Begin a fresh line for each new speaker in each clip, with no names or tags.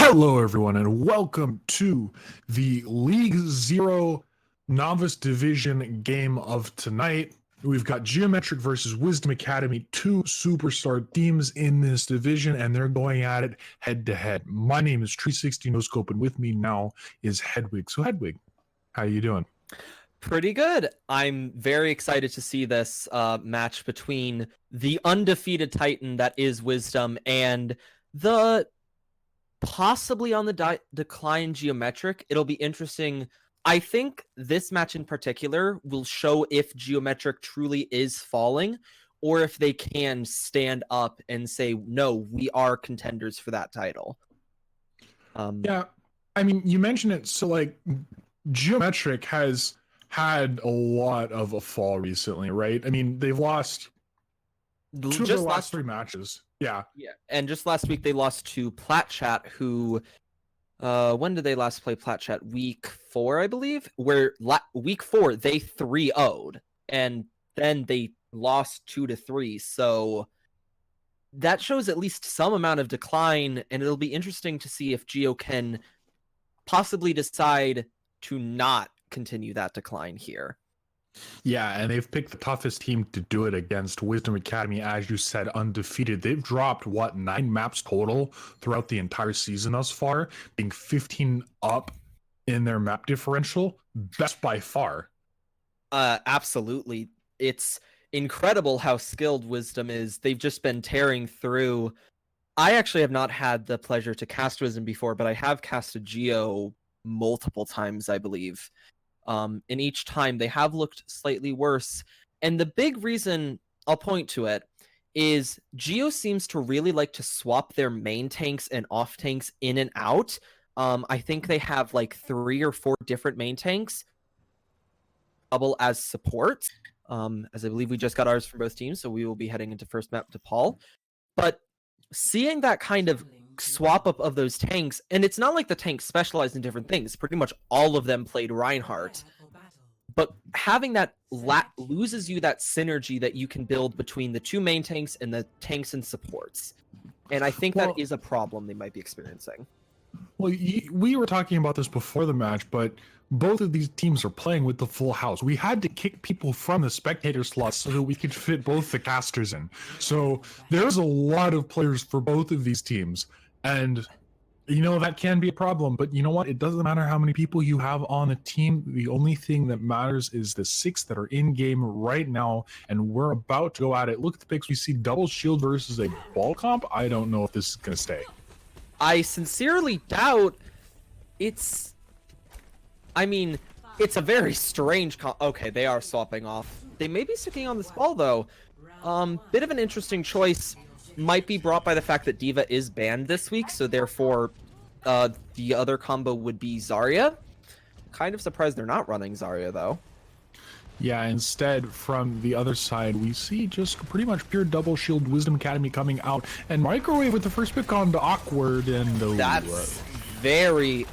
Hello, everyone, and welcome to the League Zero Novice Division game of tonight. We've got Geometric versus Wisdom Academy, two superstar teams in this division, and they're going at it head to head. My name is Tree60 NoScope, and with me now is Hedwig. So, Hedwig, how you doing?
Pretty good. I'm very excited to see this match between the undefeated Titan that is Wisdom and the possibly on the decline Geometric. It'll be interesting. I think this match in particular will show if Geometric truly is falling or if they can stand up and say, no, we are contenders for that title.
Yeah, I mean, you mentioned it. So, like, Geometric has had a lot of a fall recently, right? I mean, they've lost two of their last three matches. Yeah.
And just last week they lost to Platchat, who when did they last play Platchat? Week 4, I believe. Where week 4 they 3-0'd, and then they lost 2-3. So that shows at least some amount of decline, and it'll be interesting to see if Geo can possibly decide to not continue that decline here.
Yeah, and they've picked the toughest team to do it against, Wisdom Academy, as you said, undefeated. They've dropped, 9 maps total throughout the entire season thus far, being 15 up in their map differential. Best by far.
Absolutely. It's incredible how skilled Wisdom is. They've just been tearing through. I actually have not had the pleasure to cast Wisdom before, but I have casted Geo multiple times, I believe. And each time they have looked slightly worse. And the big reason I'll point to it is Geo seems to really like to swap their main tanks and off tanks in and out. I think they have like 3 or 4 different main tanks, double as support. As I believe we just got ours from both teams, so we will be heading into first map to Paul. But seeing that kind of swap up of those tanks, and it's not like the tanks specialize in different things. Pretty much all of them played Reinhardt. But having that loses you that synergy that you can build between the 2 main tanks and the tanks and supports. And I think that is a problem they might be experiencing.
Well, we were talking about this before the match, but both of these teams are playing with the full house. We had to kick people from the spectator slots so that we could fit both the casters in. So there's a lot of players for both of these teams. And, you know, that can be a problem. But you know what? It doesn't matter how many people you have on the team. The only thing that matters is the 6 that are in game right now. And we're about to go at it. Look at the picks. We see double shield versus a ball comp. I don't know if this is going to stay.
I sincerely doubt it's... I mean, it's a very strange... Okay, they are swapping off. They may be sticking on this ball, though. Bit of an interesting choice. Might be brought by the fact that D.Va is banned this week, so therefore the other combo would be Zarya. Kind of surprised they're not running Zarya, though.
Yeah, instead, from the other side, we see just pretty much pure double shield Wisdom Academy coming out, and Microwave with the first pick on the Awkward, and
that's very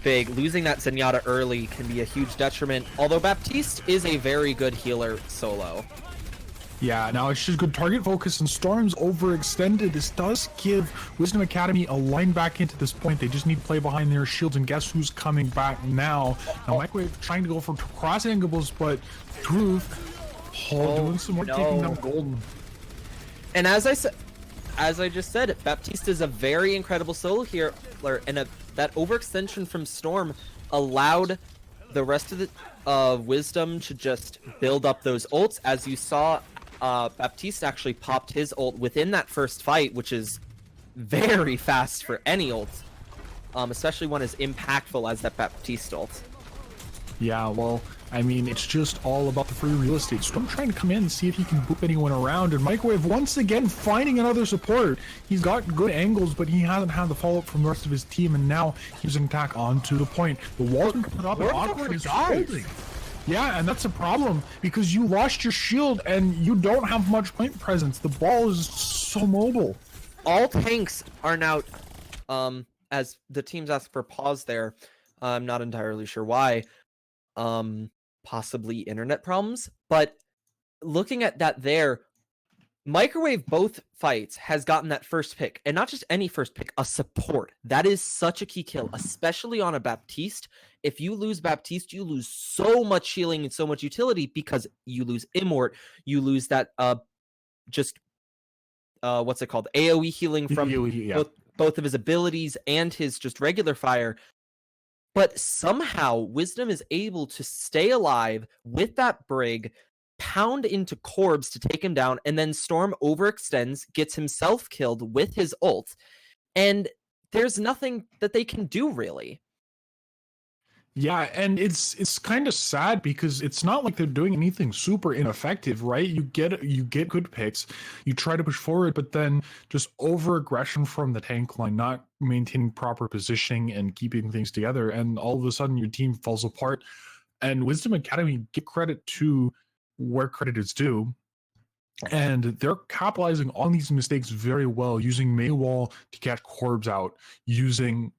big. Losing that Zenyatta early can be a huge detriment, although Baptiste is a very good healer solo.
Yeah, now it's just good target focus, and Storm's overextended. This does give Wisdom Academy a line back into this point. They just need to play behind their shields, and guess who's coming back now? Now Microwave trying to go for cross angles, but Truth doing some more, taking down Golden.
And as I just said, Baptiste is a very incredible solo healer, and that overextension from Storm allowed the rest of the Wisdom to just build up those ults. As you saw, Baptiste actually popped his ult within that first fight, which is very fast for any ult, especially one as impactful as that Baptiste ult.
Yeah, well, I mean, it's just all about the free real estate. Storm trying to come in and see if he can boop anyone around, and Microwave once again finding another support. He's got good angles, but he hasn't had the follow-up from the rest of his team, and now he's an attack onto the point. The wall's been put up, and Awkward is holding. Yeah, and that's a problem, because you lost your shield, and you don't have much point presence. The ball is so mobile.
All tanks are now, as the teams ask for pause there, I'm not entirely sure why. Possibly internet problems, but looking at that there, Microwave both fights has gotten that first pick, and not just any first pick, a support. That is such a key kill, especially on a Baptiste. If you lose Baptiste, you lose so much healing and so much utility because you lose Immort, you lose that what's it called? AoE healing from both of his abilities and his just regular fire. But somehow Wisdom is able to stay alive with that Brig, pound into Corbs to take him down, and then Storm overextends, gets himself killed with his ult, and there's nothing that they can do really.
Yeah, and it's kind of sad because it's not like they're doing anything super ineffective, right? You get good picks, you try to push forward, but then just over aggression from the tank line, not maintaining proper positioning and keeping things together, and all of a sudden your team falls apart. And Wisdom Academy, give credit to where credit is due. And they're capitalizing on these mistakes very well, using Maywall to catch Corbs out, using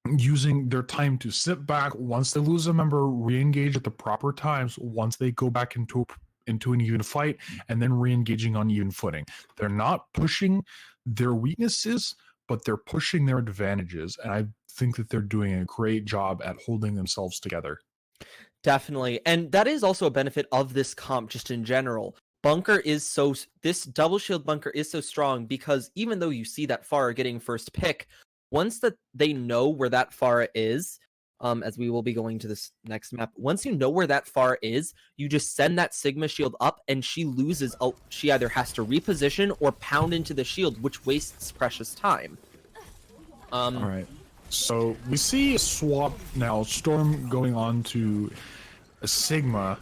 their time to sit back once they lose a member, re-engage at the proper times once they go back into an even fight, and then re-engaging on even footing. They're not pushing their weaknesses, but they're pushing their advantages, and I think that they're doing a great job at holding themselves together.
Definitely, and that is also a benefit of this comp just in general. This double shield bunker is so strong because even though you see that Pharah getting first pick, once that they know where that Pharah is, as we will be going to this next map, once you know where that Pharah is, you just send that Sigma shield up and she loses. She either has to reposition or pound into the shield, which wastes precious time.
All right. So we see a swap now, Storm going on to a Sigma,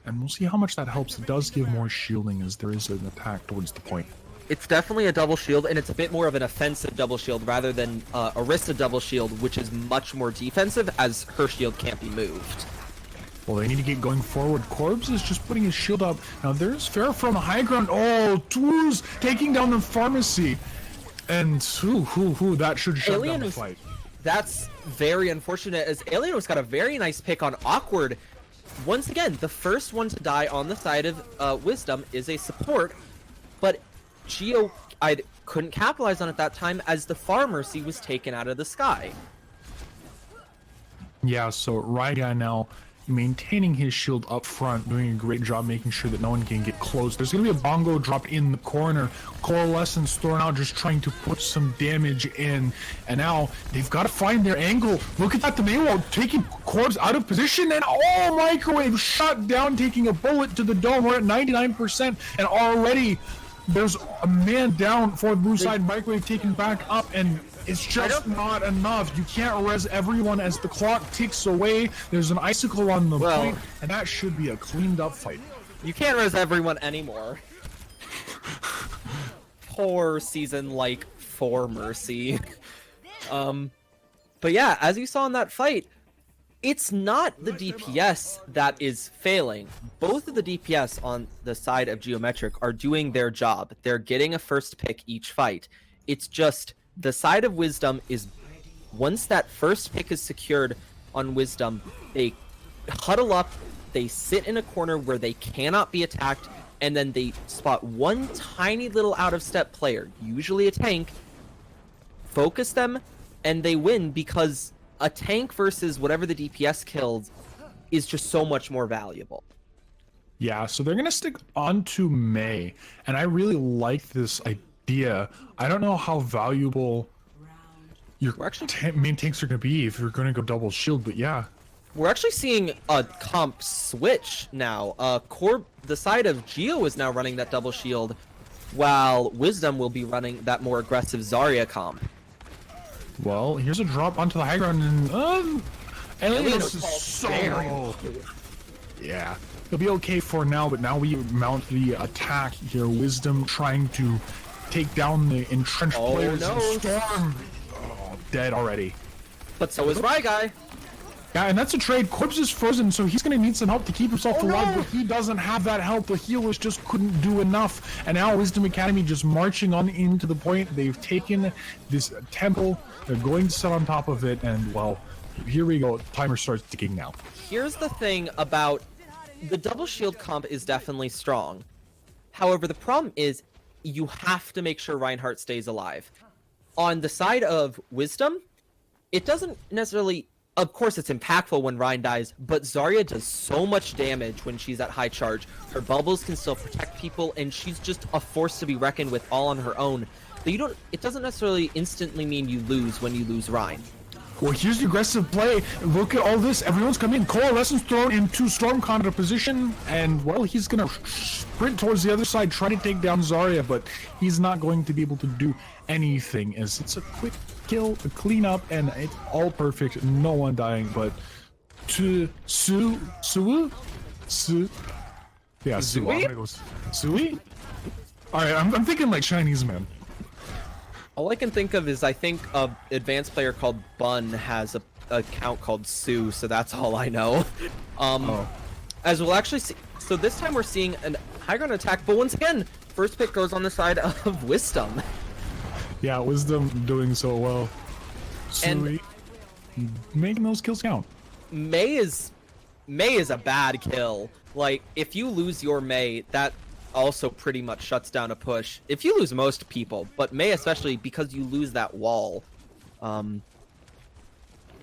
and we'll see how much that helps. It does give more shielding as there is an attack towards the point.
It's definitely a double shield, and it's a bit more of an offensive double shield rather than Orisa double shield, which is much more defensive as her shield can't be moved.
Well, they need to get going forward. Corbs is just putting his shield up. Now there's Fair from the high ground. Oh, Toulouse taking down the pharmacy. And that should shut down the fight.
That's very unfortunate, as Alienos got a very nice pick on Awkward. Once again, the first one to die on the side of Wisdom is a support, but Geo I couldn't capitalize on it that time as the Pharmacy was taken out of the sky.
Yeah, so Ryga now maintaining his shield up front, doing a great job making sure that no one can get close. There's going to be a bongo dropped in the corner. Coalescence thrown out, just trying to put some damage in. And now they've got to find their angle. Look at that, the Maywall taking Corbs out of position, and Microwave shot down, taking a bullet to the dome. We're at 99%, and already there's a man down for the blue side. Microwave taken back up, and it's just not enough. You can't res everyone as the clock ticks away. There's an icicle on the point, and that should be a cleaned up fight.
You can't res everyone anymore. Poor season like 4 Mercy. But yeah, as you saw in that fight, it's not the DPS that is failing. Both of the DPS on the side of Geometric are doing their job. They're getting a first pick each fight. It's just the side of Wisdom is, once that first pick is secured on Wisdom, they huddle up, they sit in a corner where they cannot be attacked, and then they spot one tiny little out-of-step player, usually a tank, focus them, and they win because a tank versus whatever the DPS killed is just so much more valuable.
Yeah, so they're going to stick on to May, and I really like this idea. I don't know how valuable your main tanks are going to be if you're going to go double shield, but yeah.
We're actually seeing a comp switch now. The side of Geo is now running that double shield, while Wisdom will be running that more aggressive Zarya comp.
Well, here's a drop onto the high ground, and Alienos is so... Yeah, he'll be okay for now, but now we mount the attack here. Wisdom trying to take down the entrenched players.
No.
Storm dead already.
But so is Ryguy.
Yeah, and that's a trade. Corpse is frozen, so he's going to need some help to keep himself alive, but he doesn't have that help. The healers just couldn't do enough. And now Wisdom Academy just marching on into the point. They've taken this temple. They're going to sit on top of it, and, well, here we go. Timer starts ticking now.
Here's the thing about the double shield comp is definitely strong. However, the problem is you have to make sure Reinhardt stays alive. On the side of Wisdom, it doesn't necessarily... Of course, it's impactful when Rein dies, but Zarya does so much damage when she's at high charge. Her bubbles can still protect people, and she's just a force to be reckoned with all on her own. But it doesn't necessarily instantly mean you lose when you lose Rein.
Well, here's the aggressive play. Look at all this. Everyone's coming in. Coalescence thrown into Stormconda position, and, well, he's going to sprint towards the other side, try to take down Zarya, but he's not going to be able to do anything, as it's a quick kill, a cleanup, and it's all perfect. No one dying, but to Su. Yeah, Su. Sui? Alright, I'm thinking like Chinese man.
All I can think of is I think a advanced player called Bun has a account called Sue, so that's all I know. As we'll actually see, so this time we're seeing an high ground attack, but once again, first pick goes on the side of Wisdom.
Yeah, Wisdom doing so well. Sui making those kills count.
Mei is a bad kill. Like, if you lose your Mei, that also pretty much shuts down a push. If you lose most people, but Mei especially, because you lose that wall. And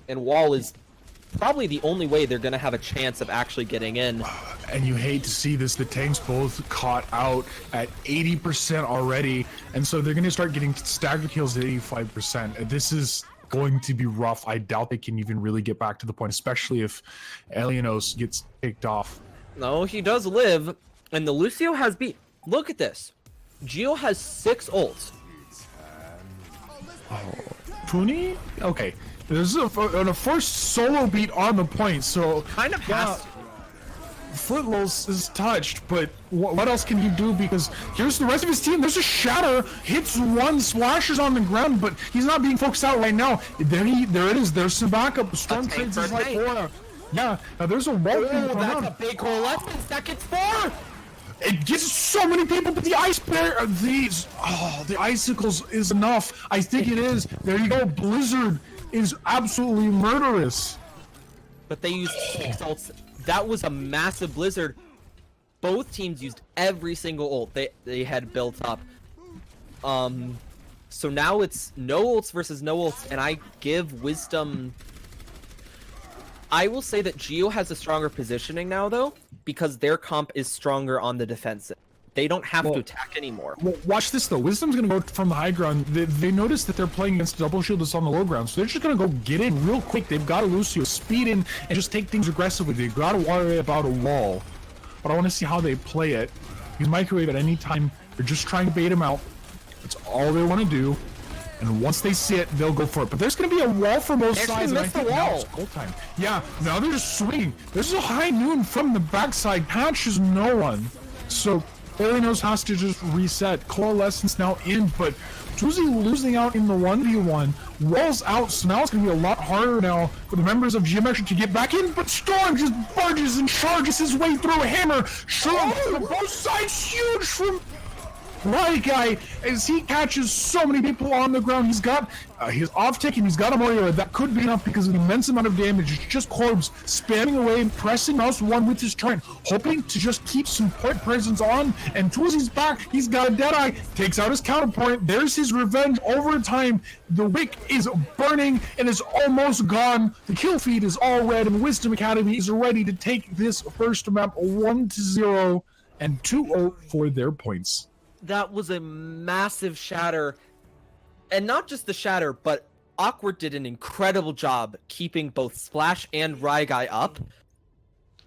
wall is probably the only way they're gonna have a chance of actually getting in.
And you hate to see this, the tanks both caught out at 80% already, and so they're gonna start getting staggered kills at 85%. This is going to be rough. I doubt they can even really get back to the point, especially if Elionos gets picked off.
No, he does live, and the Lucio has beat. Look at this. Geo has 6 ults.
Oh, Puni? Okay. There's a first solo beat on the point, so
Kind of has.
Footloose is touched, but what else can he do? Because here's the rest of his team. There's a shatter, hits one, splashes on the ground, but he's not being focused out right now. There it is. There's some backup. Storm trades is like 4. Yeah, now there's a wall.
Oh, that's a big hole left in seconds 4.
It gets so many people, but the ice bear, the icicles is enough. I think it is. There you go. Blizzard is absolutely murderous.
But they used 6 ults. That was a massive blizzard. Both teams used every single ult they had built up. So now it's no ults versus no ults, and I give Wisdom... I will say that Geo has a stronger positioning now, though, because their comp is stronger on the defensive. They don't have to attack anymore.
Well, watch this, though. Wisdom's going to go from the high ground. They notice that they're playing against double shield that's on the low ground, so they're just going to go get in real quick. They've got to Lucio speed in and just take things aggressively. They've got to worry about a wall. But I want to see how they play it. You can microwave at any time. They're just trying to bait him out. That's all they want to do. And once they see it, they'll go for it. But there's going to be a wall from both sides.
They missed the wall.
It's goal time. Yeah, now they're just swinging. There's a high noon from the backside. Catches no one. So Elionos has to just reset. Coalescence now in, but Tuzi losing out in the 1v1. Walls out, so now it's going to be a lot harder now for the members of Geometric to get back in, but Storm just barges and charges his way through a hammer. Storm from both sides, huge from Right guy, as he catches so many people on the ground. He's got his off-tick and he's got a Moira. That could be enough because of the immense amount of damage. It's just Corbs spamming away and pressing mouse 1 with his turret, hoping to just keep some point presence on. And Tuzi's back. He's got a Deadeye. Takes out his counterpoint. There's his revenge over time. The wick is burning and is almost gone. The kill feed is all red, and Wisdom Academy is ready to take this first map 1-0 and 2-0 for their points.
That was a massive shatter. And not just the shatter, but Awkward did an incredible job keeping both Splash and Ryguy up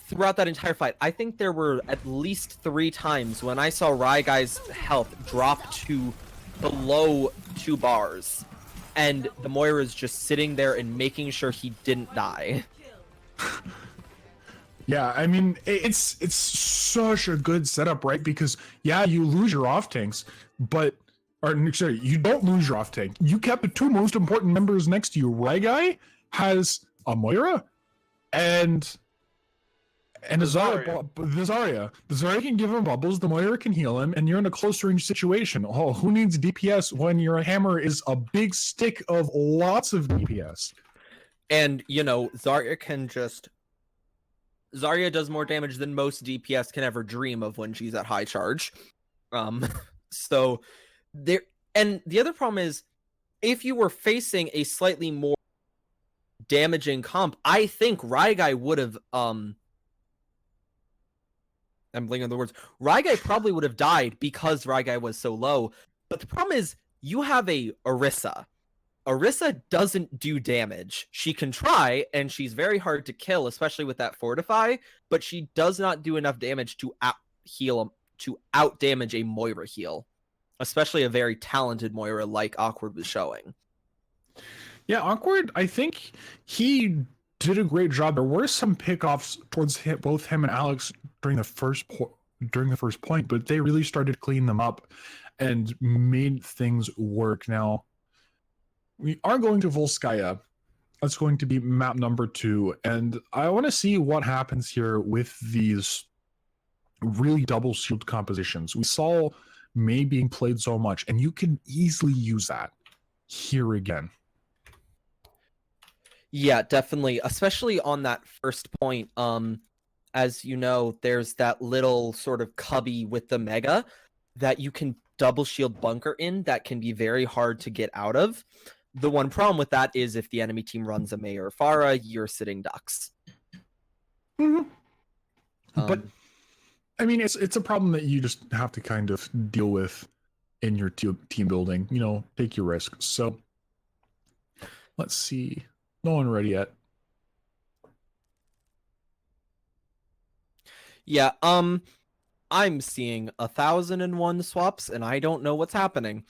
throughout that entire fight. I think there were at least 3 times when I saw Ryguy's health drop to below 2 bars. And the Moira's just sitting there and making sure he didn't die.
Yeah, I mean, it's such a good setup, right? Because, yeah, you lose your off-tanks, but... Or, sorry, you don't lose your off-tank. You kept the 2 most important members next to you. Ryguy has a Moira and a Zarya. The Zarya can give him bubbles, the Moira can heal him, and you're in a close range situation. Oh, who needs DPS when your hammer is a big stick of lots of DPS?
And, you know, Zarya can just... Zarya does more damage than most DPS can ever dream of when she's at high charge. Um, so there, and the other problem is if you were facing a slightly more damaging comp, I think Raigai would have I'm blanking on the words. Raigai probably would have died because Raigai was so low. But the problem is you have a Orisa. Orisa doesn't do damage. She can try, and she's very hard to kill, especially with that Fortify, but she does not do enough damage to out damage a Moira heal, especially a very talented Moira like Awkward was showing.
Yeah, Awkward, I think he did a great job. There were some pickoffs towards both him and Alex during the first point, but they really started to clean them up and made things work. Now, we are going to Volskaya. That's going to be map number 2, and I want to see what happens here with these really double shield compositions. We saw Mei being played so much, and you can easily use that here again.
Yeah, definitely, especially on that first point. As you know, there's that little sort of cubby with the Mega that you can double shield bunker in that can be very hard to get out of. The one problem with that is if the enemy team runs a Mei or Pharah, you're sitting ducks.
Mm-hmm. But I mean, it's a problem that you just have to kind of deal with in your team building. You know, take your risks. So let's see. No one ready yet.
Yeah, I'm seeing 1,001 swaps, and I don't know what's happening.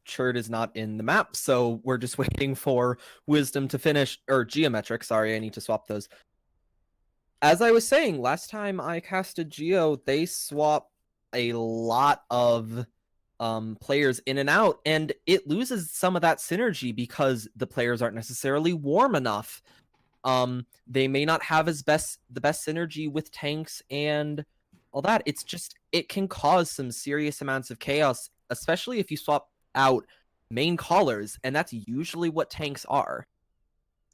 Churd is not in the map, so we're just waiting for Wisdom to finish, or Geometric, sorry, I need to swap those. As I was saying, last time I casted Geo, they swap a lot of players in and out, and it loses some of that synergy because the players aren't necessarily warm enough. They may not have the best synergy with tanks and all that. It's just, it can cause some serious amounts of chaos, especially if you swap out main callers, and that's usually what tanks are.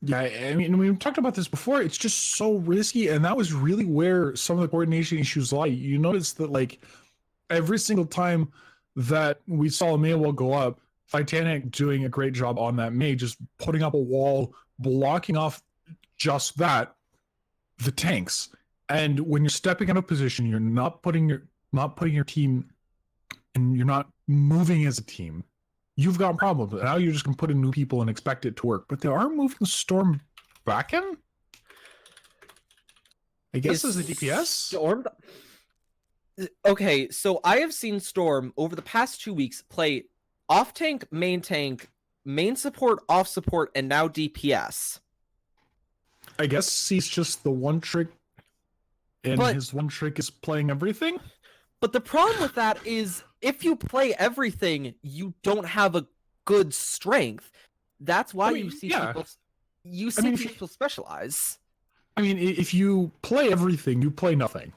Yeah, I mean, we've talked about this before. It's just so risky, and that was really where some of the coordination issues lie. You notice that, like, every single time that we saw a Mei wall go up, Titanic doing a great job on that Mei, just putting up a wall, blocking off just that, the tanks. And when you're stepping out of position, you're not putting your team, and you're not moving as a team. You've got problems. Now you're just gonna put in new people and expect it to work. But they are moving Storm back in. I guess as a DPS.
Storm. Okay, so I have seen Storm over the past 2 weeks play off tank, main support, off support, and now DPS.
I guess he's just the one trick, and his one trick is playing everything.
But the problem with that is if you play everything, you don't have a good strength. That's why you see people specialize.
I mean, if you play everything, you play nothing,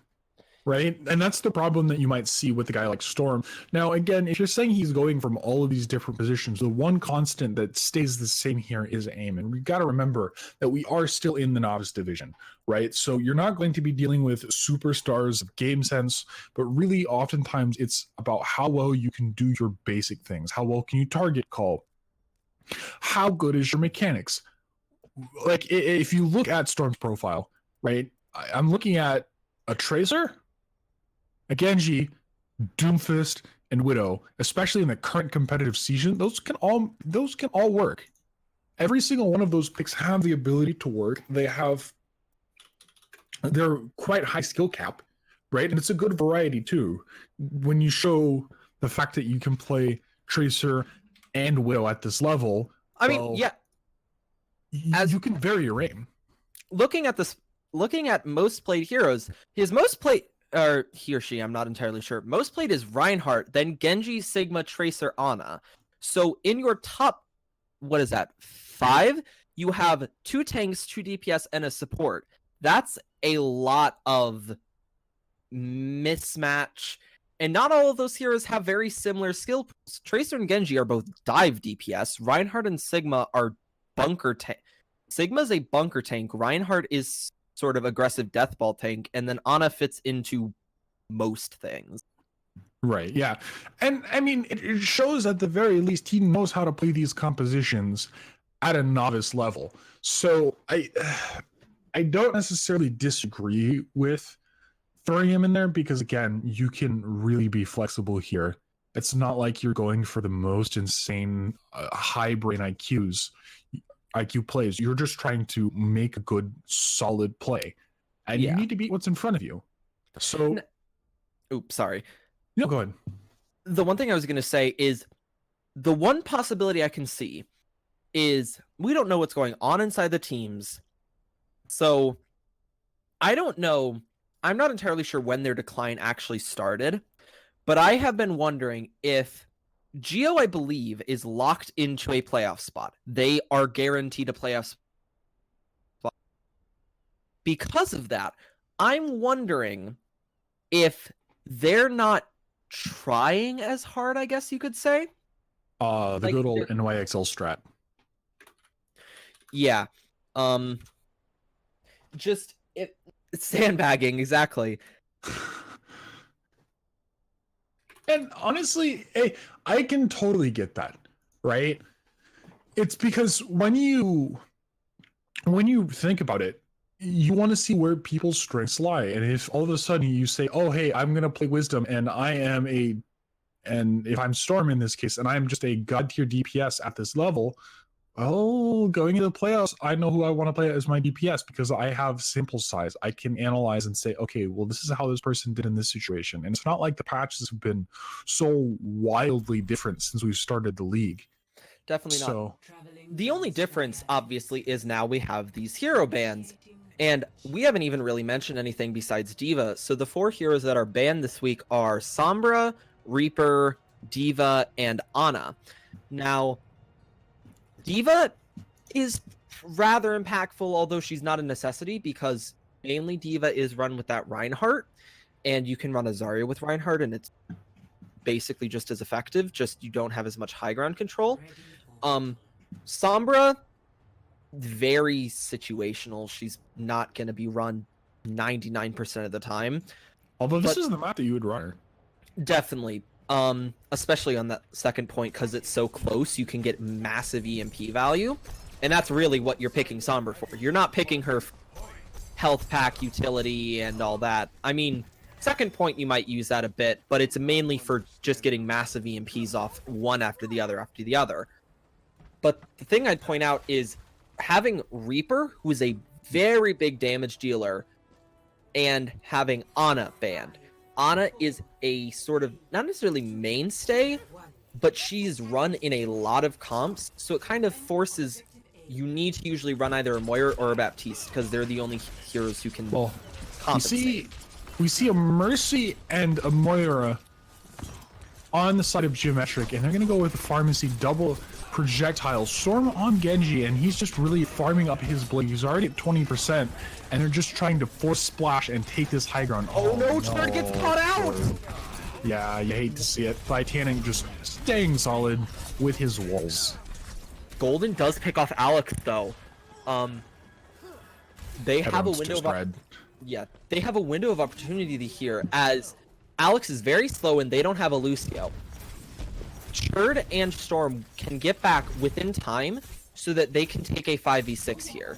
right? And that's the problem that you might see with a guy like Storm. Now, again, if you're saying he's going from all of these different positions, the one constant that stays the same here is aim. And we got to remember that we are still in the novice division, right? So you're not going to be dealing with superstars of game sense, but really oftentimes it's about how well you can do your basic things. How well can you target call? How good is your mechanics? Like, if you look at Storm's profile, right? I'm looking at a Tracer, a Genji, Doomfist, and Widow, especially in the current competitive season. Those can all work. Every single one of those picks have the ability to work. They're quite high skill cap, right? And it's a good variety too. When you show the fact that you can play Tracer and Widow at this level, you can vary your aim.
Looking at most played heroes, his most played, or he or she, I'm not entirely sure. Most played is Reinhardt, then Genji, Sigma, Tracer, Ana. So in your top, 5, you have 2 tanks, 2 DPS, and a support. That's a lot of mismatch. And not all of those heroes have very similar skill pools. Tracer and Genji are both dive DPS. Reinhardt and Sigma are bunker tank. Sigma's a bunker tank. Reinhardt is sort of aggressive death ball tank, and then Ana fits into most things.
Right, yeah. And I mean, it shows at the very least he knows how to play these compositions at a novice level. So I don't necessarily disagree with throwing him in there because, again, you can really be flexible here. It's not like you're going for the most insane high brain IQ plays. You're just trying to make a good, solid play. And you need to beat what's in front of you. So...
Oops, sorry.
No, go ahead.
The one thing I was going to say is the one possibility I can see is we don't know what's going on inside the teams. So I don't know. I'm not entirely sure when their decline actually started, but I have been wondering if Geo, I believe, is locked into a playoff spot. They are guaranteed a playoff spot. Because of that, I'm wondering if they're not trying as hard, I guess you could say.
The good old NYXL strat.
Yeah. Just it's sandbagging, exactly.
And honestly, I can totally get that, right? It's because when you think about it, you want to see where people's strengths lie. And if all of a sudden you say, oh, hey, I'm going to play Wisdom and and if I'm Storm in this case, and I'm just a god tier DPS at this level, well, going into the playoffs, I know who I want to play as my DPS because I have sample size. I can analyze and say, okay, well, this is how this person did in this situation. And it's not like the patches have been so wildly different since we've started the league.
Definitely not. The only difference, obviously, is now we have these hero bans. And we haven't even really mentioned anything besides D.Va. So the 4 heroes that are banned this week are Sombra, Reaper, D.Va, and Ana. Now, D.Va is rather impactful, although she's not a necessity, because mainly D.Va is run with that Reinhardt, and you can run a Zarya with Reinhardt, and it's basically just as effective, just you don't have as much high ground control. Sombra, very situational. She's not going to be run 99% of the time.
Although this is the map that you would run her.
Definitely. Especially on that second point, because it's so close, you can get massive EMP value. And that's really what you're picking Sombra for. You're not picking her health pack, utility, and all that. I mean, second point you might use that a bit, but it's mainly for just getting massive EMPs off one after the other after the other. But the thing I'd point out is having Reaper, who is a very big damage dealer, and having Ana banned. Ana is a sort of, not necessarily mainstay, but she's run in a lot of comps, so it kind of forces, you need to usually run either a Moira or a Baptiste, because they're the only heroes who can compensate.
We see a Mercy and a Moira on the side of Geometric, and they're going to go with the Pharmacy double projectile Storm on Genji, and he's just really farming up his blade. He's already at 20%, and they're just trying to force splash and take this high ground.
Oh no, Turd gets caught out!
Yeah, you hate to see it. Titanic just staying solid with his walls.
Golden does pick off Alex though. They have a window of they have a window of opportunity here, as Alex is very slow and they don't have a Lucio. Turd and Storm can get back within time so that they can take a 5v6 here.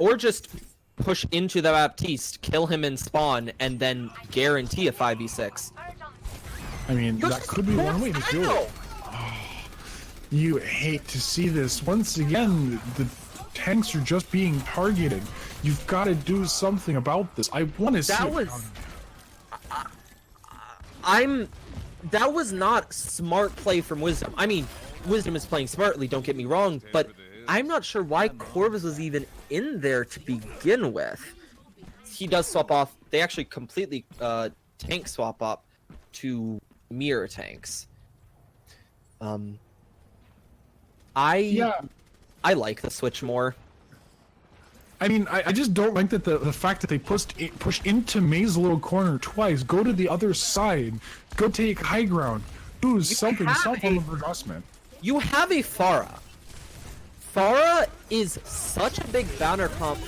Or just push into the Baptiste, kill him in spawn, and then guarantee a 5v6.
I mean, that could be one way to do it. Oh, you hate to see this. Once again, the tanks are just being targeted. You've got to do something about this. I want to see
that was not smart play from Wisdom. I mean, Wisdom is playing smartly, don't get me wrong, but I'm not sure why Corvus was even in there to begin with. He does swap off. They actually completely tank swap up to mirror tanks. I like the switch more.
I mean, I just don't like that the fact that they push into May's little corner twice, go to the other side, go take high ground, do some form of adjustment.
You have a Pharah. Pharah is such a big banner comp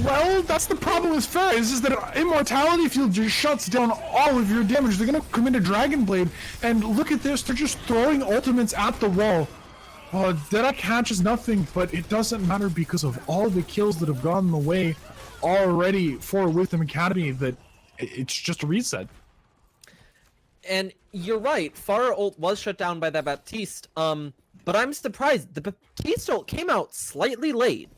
Well, that's the problem with Pharah, is that Immortality Field just shuts down all of your damage. They're gonna come into Dragon Blade, and look at this, they're just throwing ultimates at the wall. Deadeye catches nothing, but it doesn't matter because of all the kills that have gone the way already for Wisdom Academy, that it's just a reset.
And you're right, Pharah ult was shut down by that Baptiste, but I'm surprised. The Baptiste ult came out slightly late.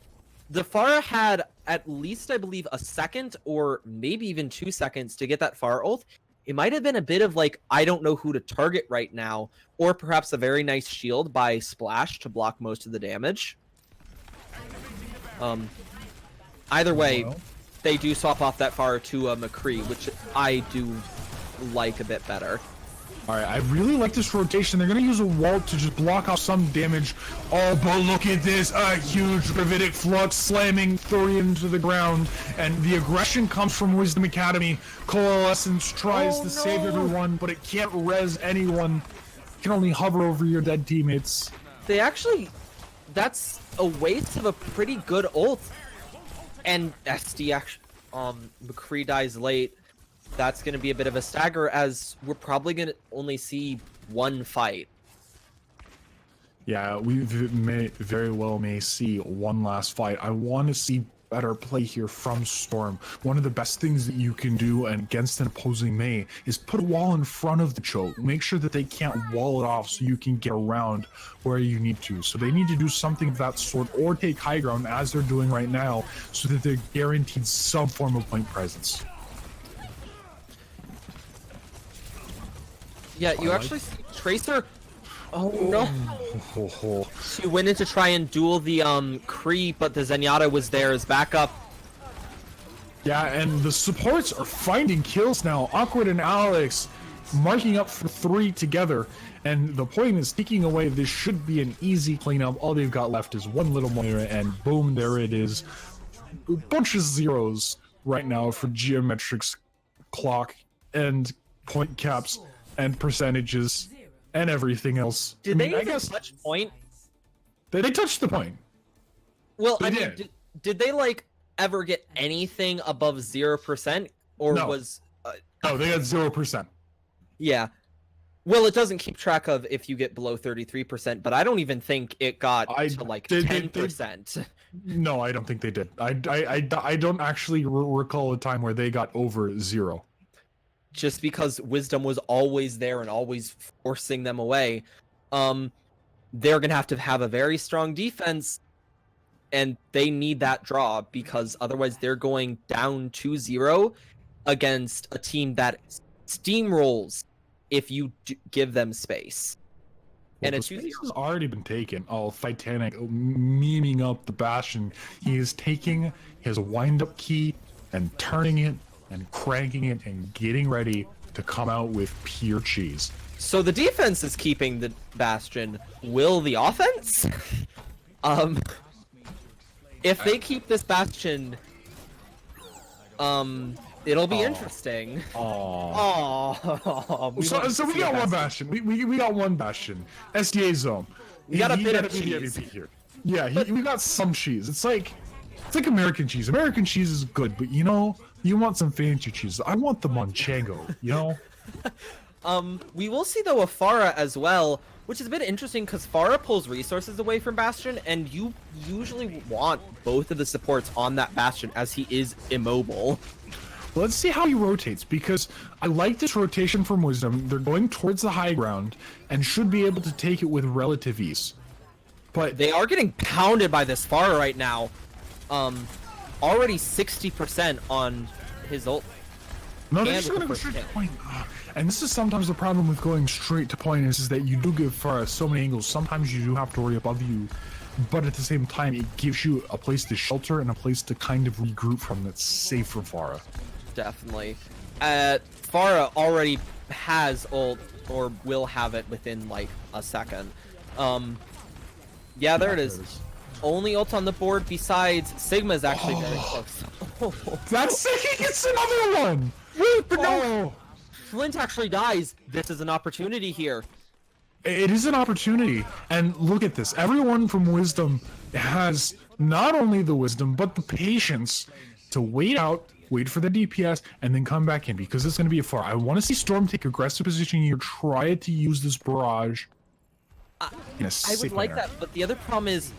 The Pharah had at least, I believe, a second or maybe even 2 seconds to get that Pharah ult. It might have been a bit of like, I don't know who to target right now, or perhaps a very nice shield by Splash to block most of the damage. Either way, they do swap off that Pharah to a McCree, which I do like a bit better.
Alright, I really like this rotation. They're gonna use a wall to just block off some damage. Oh, but look at this! A huge Gravitic Flux slamming Thurian to the ground. And the aggression comes from Wisdom Academy. Coalescence tries to save everyone, but it can't res anyone. It can only hover over your dead teammates.
They actually... That's a waste of a pretty good ult. And SD actually... McCree dies late. That's going to be a bit of a stagger, as we're probably going to only see one fight.
Yeah, we very well may see one last fight. I want to see better play here from Storm. One of the best things that you can do against an opposing Mei is put a wall in front of the choke. Make sure that they can't wall it off so you can get around where you need to. So they need to do something of that sort, or take high ground as they're doing right now, so that they're guaranteed some form of point presence.
Yeah, you actually see Tracer. Oh no! She went in to try and duel the Kree, but the Zenyatta was there as backup.
Yeah, and the supports are finding kills now. Awkward and Alex marking up for 3 together, and the point is ticking away. This should be an easy cleanup. All they've got left is one little Moira, and boom, there it is. A bunch of zeros right now for geometrics, clock, and point caps, and percentages, and everything else.
Did they even touch point?
They touched the point.
Well, I mean, did they like ever get anything above 0%, or
No.
was?
No, they got 0%.
Yeah. Well, it doesn't keep track of if you get below 33%, but I don't even think it got to like 10%.
No, I don't think they did. I don't actually recall a time where they got over 0.
Just because Wisdom was always there and always forcing them away, they're gonna have to have a very strong defense, and they need that draw, because otherwise they're going down 2-0 against a team that steamrolls if you give them space.
Well,
and
the
it's
space has already been taken. Oh, Titanic memeing up the Bastion. He is taking his wind-up key and turning it and cranking it and getting ready to come out with pure cheese.
So the defense is keeping the Bastion. Will the offense? If they keep this Bastion, it'll be interesting.
So we got one Bastion. We got one Bastion. SDA zone.
We got a bit of
be the
cheese
MVP here. Yeah, we got some cheese. It's like American cheese. American cheese is good, but you know, you want some fancy cheese. I want the Monchango, you know?
We will see though a Pharah as well, which is a bit interesting because Pharah pulls resources away from Bastion, and you usually want both of the supports on that Bastion as he is immobile.
Let's see how he rotates, because I like this rotation from Wisdom. They're going towards the high ground and should be able to take it with relative ease. But
they are getting pounded by this Pharah right now. Already 60% on his ult.
No, they're just gonna go straight to point. And this is sometimes the problem with going straight to point, is that you do give Pharah so many angles. Sometimes you do have to worry above you, but at the same time, it gives you a place to shelter and a place to kind of regroup from that's safe for Pharah.
Definitely. Pharah already has ult, or will have it within like a second. Yeah, there it is. Only ult on the board besides Sigma is actually very close.
That's sick! He gets another one!
Wait, but no! Flint actually dies. This is an opportunity here.
It is an opportunity. And look at this. Everyone from Wisdom has not only the wisdom, but the patience to wait out, wait for the DPS, and then come back in, because it's going to be a far. I want to see Storm take aggressive position here, try to use this barrage in a
I
safe
would like
manner.
that, but the other problem is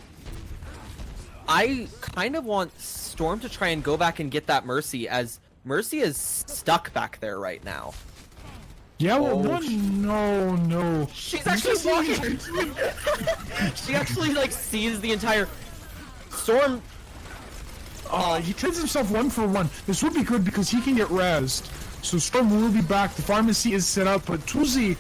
I kind of want Storm to try and go back and get that Mercy, as Mercy is stuck back there right now.
Yeah, well,
Oh,
no.
She's actually walking. She actually like sees the entire Storm.
He trades himself 1-for-1. This would be good because he can get rezzed. So Storm will be back. The pharmacy is set up, but Tuzi.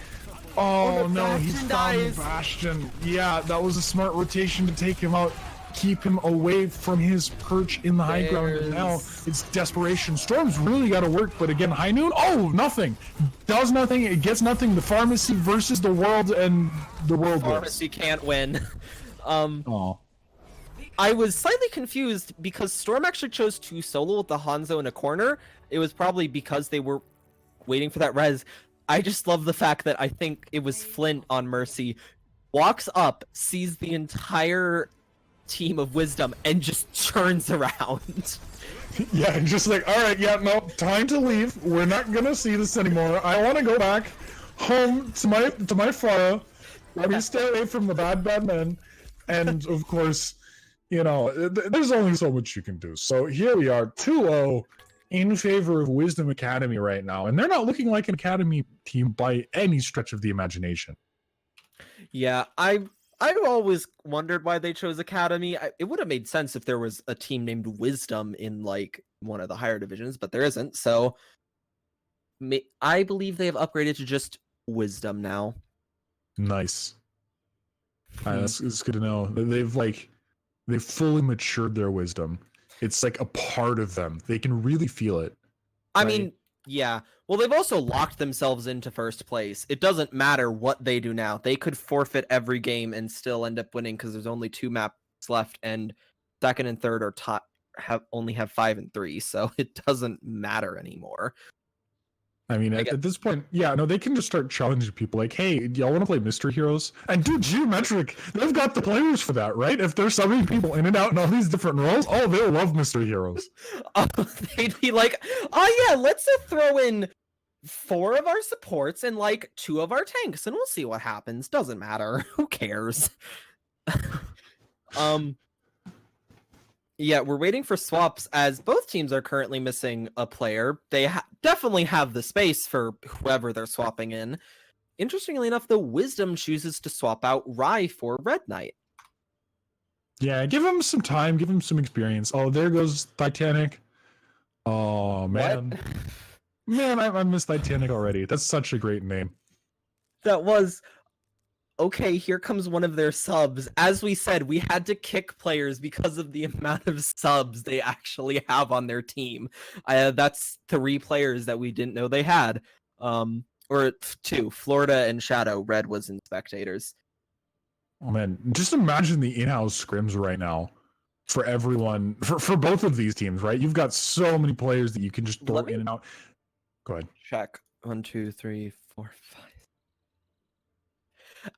Oh no, he's found the Bastion. Yeah, that was a smart rotation to take him out, keep him away from his perch in the high ground. And now it's desperation. Storm's really got to work, but again, High Noon. Oh, nothing. Does nothing. It gets nothing. The pharmacy versus the world, and the world wins.
Pharmacy can't win.
Oh.
I was slightly confused because Storm actually chose to solo with the Hanzo in a corner. It was probably because they were waiting for that res. I just love the fact that I think it was Flint on Mercy, walks up, sees the entire team of Wisdom, and just turns around.
Yeah, just like, all right, yeah, no, time to leave. We're not gonna see this anymore. I want to go back home to my fire. Let me stay away from the bad men. And of course, you know, there's only so much you can do. So here we are, 2-0 in favor of Wisdom Academy right now, and they're not looking like an Academy team by any stretch of the imagination.
Yeah, I've always wondered why they chose Academy. It would have made sense if there was a team named Wisdom in like one of the higher divisions, but there isn't. So I believe they have upgraded to just Wisdom now.
Nice. It's good to know. They've fully matured their wisdom. It's like a part of them. They can really feel it.
I mean, yeah. Well, they've also locked themselves into first place. It doesn't matter what they do now. They could forfeit every game and still end up winning because there's only 2 maps left, and second and third are only have 5 and 3, so it doesn't matter anymore.
I mean, at this point, yeah, no, they can just start challenging people like, hey, do y'all want to play Mystery Heroes? And dude, Geometric, they've got the players for that, right? If they're subbing people in and out in all these different roles, oh, they'll love Mystery Heroes.
They'd be like, oh yeah, let's throw in 4 of our supports and like 2 of our tanks, and we'll see what happens. Doesn't matter. Who cares? Yeah, we're waiting for swaps as both teams are currently missing a player. They definitely have the space for whoever they're swapping in. Interestingly enough, the Wisdom chooses to swap out Rai for Red Knight.
Yeah, give him some time, give him some experience. Oh, there goes Titanic. Oh, man.
What?
Man, I miss Titanic already. That's such a great name.
That was... Okay, here comes one of their subs. As we said, we had to kick players because of the amount of subs they actually have on their team. That's 3 players that we didn't know they had. Or 2, Florida and Shadow. Red was in spectators.
Oh man, just imagine the in-house scrims right now for everyone, for both of these teams, right? You've got so many players that you can just throw in and out. Go ahead.
Check. 1, 2, 3, 4, 5.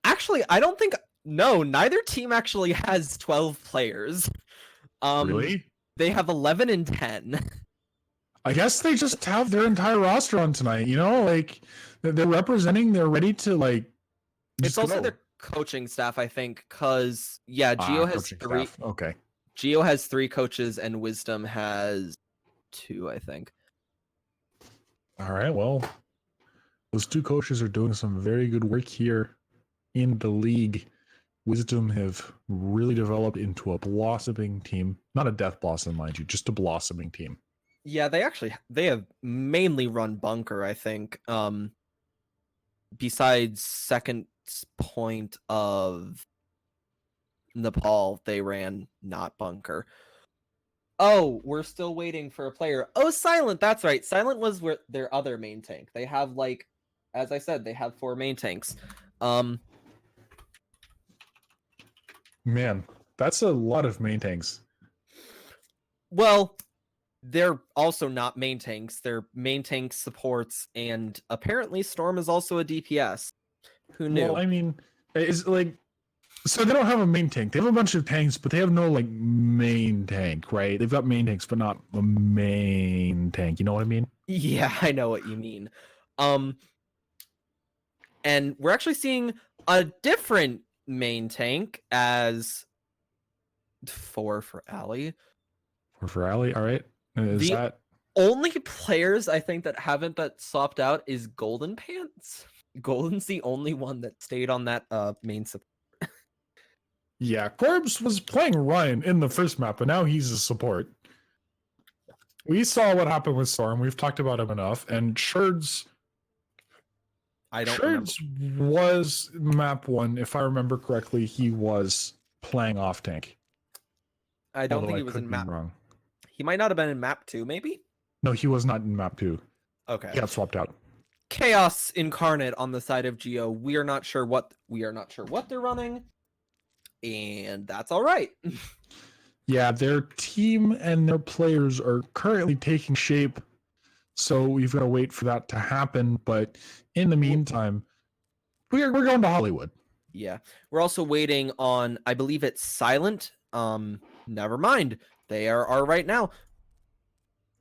Actually, I don't think... No, neither team actually has 12 players.
Really?
They have 11 and 10.
I guess they just have their entire roster on tonight, you know? Like, they're representing, they're ready to, like...
It's also their coaching staff, I think, because, yeah, Geo has 3...
Staff. Okay.
Geo has 3 coaches, and Wisdom has 2, I think.
All right, well, those 2 coaches are doing some very good work here in the league. Wisdom have really developed into a blossoming team. Not a death blossom, mind you, just a blossoming team.
Yeah, they have mainly run bunker, I think. Besides second point of Nepal, they ran not bunker. Oh, we're still waiting for a player. Oh, Silent, that's right. Silent was their other main tank. They have, like, as I said, they have 4 main tanks.
Man, that's a lot of main tanks.
Well, they're also not main tanks. They're main tank supports, and apparently Storm is also a DPS. Who knew?
Well, I mean, Is like, so they don't have a main tank. They have a bunch of tanks, but they have no like main tank, right? They've got main tanks, but not a main tank. You know what I mean?
Yeah, I know what you mean. And we're actually seeing a different main tank as 4 for Ali.
For Ali, all right. Is
The
that
only players I think that haven't been swapped out is Golden Pants. Golden's the only one that stayed on that main support.
yeah? Corbs was playing Ryan in the first map, but now he's a support. We saw what happened with Storm. We've talked about him enough, and Sherds.
I don't remember.
Sherds was map 1, if I remember correctly. He was playing off tank.
I don't
Although
think
I
he was
could
in
be
map.
wrong.
He might not have been in map 2, maybe?
No, he was not in map 2.
Okay.
He got swapped out.
Chaos incarnate on the side of Geo. We are not sure what they're running, and that's all right.
Yeah, their team and their players are currently taking shape, so we've got to wait for that to happen. But in the meantime, we're going to Hollywood.
Yeah, we're also waiting on. I believe it's Silent. Never mind. They are right now.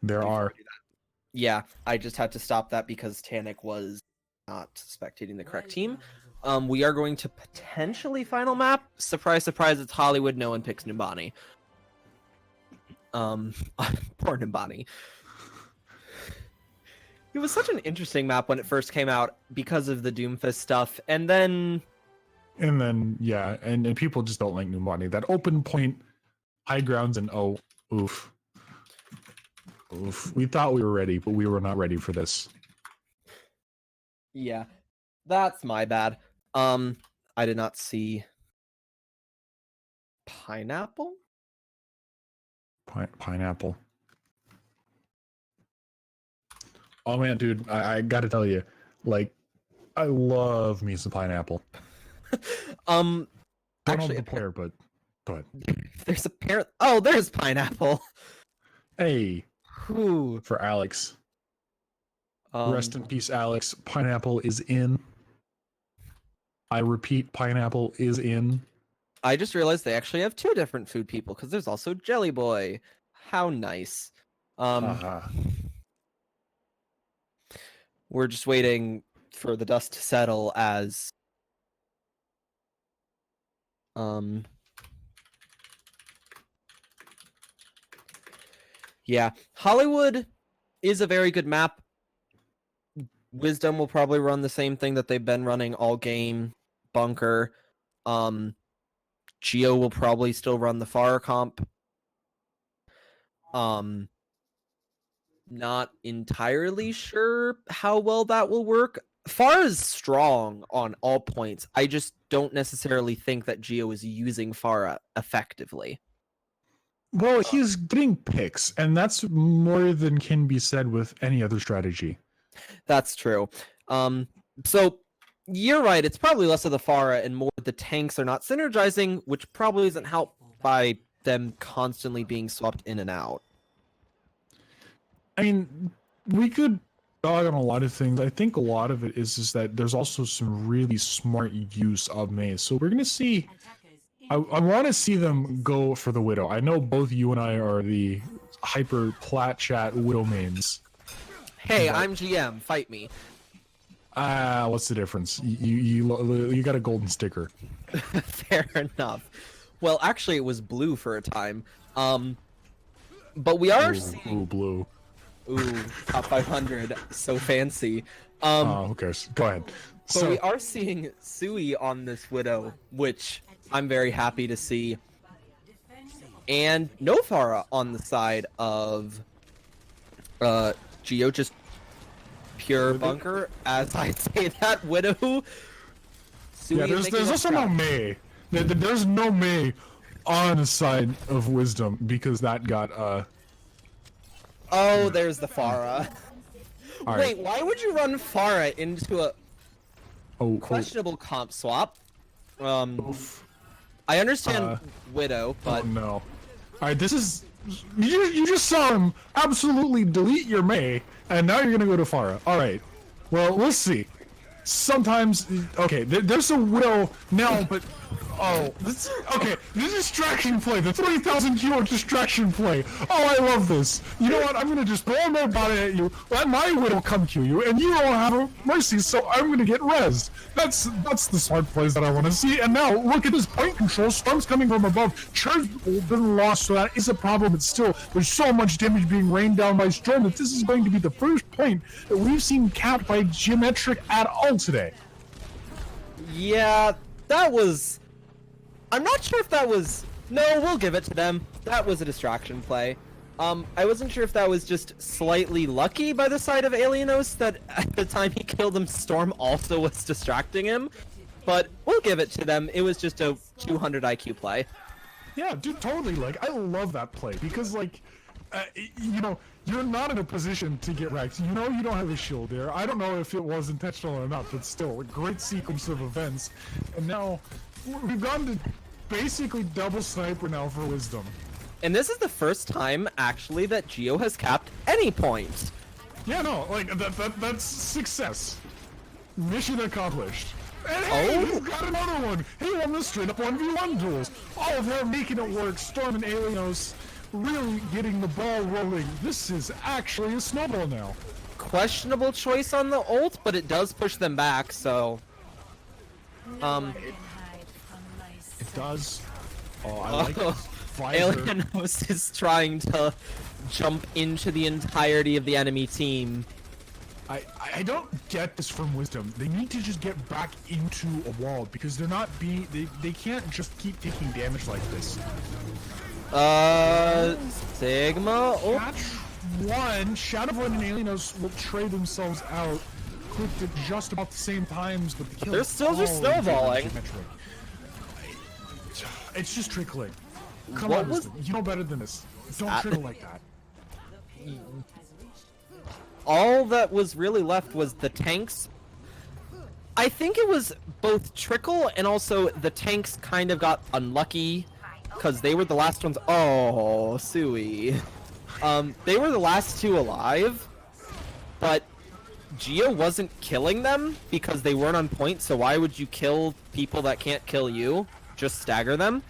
There are.
Yeah, I just had to stop that because Tannic was not spectating the correct team. We are going to potentially final map. Surprise, surprise! It's Hollywood. No one picks Numbani. Poor Numbani. It was such an interesting map when it first came out because of the Doomfist stuff, and then
Yeah, and people just don't like Numbani. That open point, high grounds, and oof. We thought we were ready, but we were not ready for this.
yeah, that's my bad. I did not see pineapple.
Pineapple. Oh man, dude, I gotta tell you, like, I love me some pineapple.
Don't
Don't know the player, but go ahead.
There's there's pineapple.
Hey,
Ooh.
for Alex. Rest in peace, Alex. Pineapple is in. I repeat, pineapple is in.
I just realized they actually have 2 different food people because there's also Jelly Boy. How nice. We're just waiting for the dust to settle as yeah, Hollywood is a very good map. Wisdom will probably run the same thing that they've been running all game. Bunker. Geo will probably still run the Far comp. Not entirely sure how well that will work. Far is strong on all points. I just don't necessarily think that Geo is using Pharah effectively.
Well, he's getting picks, and that's more than can be said with any other strategy.
That's true. So you're right. It's probably less of the Pharah and more the tanks are not synergizing, which probably isn't helped by them constantly being swapped in and out.
I mean, we could dog on a lot of things. I think a lot of it is that there's also some really smart use of Maze. So we're gonna see. I want to see them go for the Widow. I know both you and I are the hyper plat chat Widow mains.
Hey, I'm GM. Fight me.
What's the difference? You got a golden sticker.
Fair enough. Well, actually, it was blue for a time. But we are seeing
blue.
Ooh, top 500, so fancy.
Who cares? Go ahead.
So we are seeing Sui on this Widow, which I'm very happy to see. And no Pharah on the side of Geo, just pure bunker, as I say that. Widow. Sui
yeah, there's also no Mei. There's no Mei on the side of Wisdom because that got
Oh, there's the Pharah.
Right.
Wait, why would you run Pharah into a questionable comp swap? I understand Widow, but
oh no! All right, this is you just saw him absolutely delete your Mei, and now you're gonna go to Pharah. All right, well we'll see. sometimes, okay, there's a will now, but this the distraction play, the 3,000 kilo distraction play. Oh, I love this. You know what? I'm gonna just throw my body at you, let my widow come kill you, and you don't have mercy. So I'm gonna get rezzed. That's the smart plays that I want to see. And now look at this point control. Storm's coming from above. Charge been lost, so that is a problem. But still, there's so much damage being rained down by Storm that this is going to be the first point that we've seen capped by Geometric at all today.
Yeah, that was... I'm not sure if that was... No, we'll give it to them. That was a distraction play. I wasn't sure if that was just slightly lucky by the side of Alienos that at the time he killed him, Storm also was distracting him. But we'll give it to them. It was just a 200 IQ play.
Yeah, dude, totally. Like, I love that play because, like, you know, you're not in a position to get wrecked. You know you don't have a shield there. I don't know if it was intentional or not, but still, a great sequence of events. And now, we've gone to basically double sniper now for Wisdom.
And this is the first time, actually, that Geo has capped any point.
Yeah, no, like, that's success. Mission accomplished. And hey, he's got another one! He won the straight-up 1v1 duels! Oh, they're making it work. Storm and Alienos really getting the ball rolling. This is actually a snowball now.
Questionable choice on the ult, but it does push them back, so...
It does. Oh, I like it.
Alienos is trying to jump into the entirety of the enemy team.
I don't get this from Wisdom. They need to just get back into a wall because they're not being... They can't just keep taking damage like this.
Sigma? Oh.
Catch one. Shadowvoid and Alienos will trade themselves out. Clicked at just about the same times, but the kill...
They're still just snowballing.
It's just trickling. Come on, Wisdom. You know better than this. Don't trickle like that.
All that was really left was the tanks. I think it was both trickle and also the tanks kind of got unlucky because they were the last ones. Oh, Sui. They were the last two alive, but Geo wasn't killing them because they weren't on point. So why would you kill people that can't kill you? Just stagger them.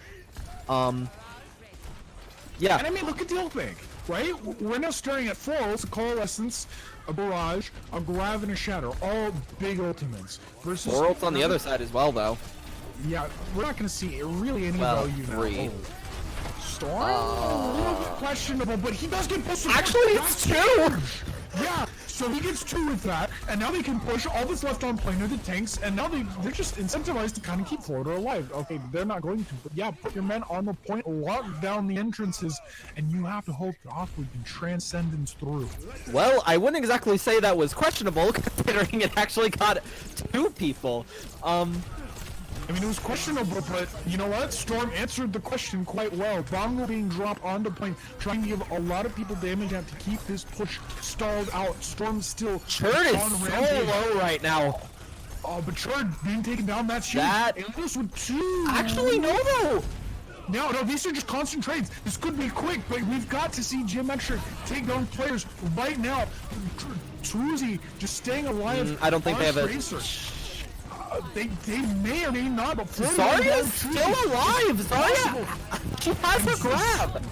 Yeah.
And I mean, look at the ult bank, right? We're now staring at 4 ults, a Coalescence, a Barrage, a Grav, and a Shatter, all big ultimates. Versus
4 ults on the other side as well, though.
Yeah, we're not going to see really any
Well,
value
3.
now. Storm? A little bit questionable, but he does get pushed.
Actually, it's 2!
Yeah, so he gets 2 with that, and now they can push all that's left on plane are the tanks, and now they're just incentivized to kind of keep Florida alive. Okay, they're not going to, but yeah, put your men on the point, lock down the entrances, and you have to hope that Awkward can transcendence through.
Well, I wouldn't exactly say that was questionable, considering it actually got 2 people.
I mean, it was questionable, but you know what? Storm answered the question quite well. Bongo being dropped onto point, trying to give a lot of people damage out to keep this push stalled out. Storm still
Churd is so low right now.
Oh, but Churd being taken down, that's huge. Alienos with 2.
Actually, no, though.
No, these are just concentrates. This could be quick, but we've got to see Geometric take down players right now. Truzy just staying alive.
I don't think they have a...
They may or may not, but
Zarya's still alive! Zarya! She has a grab!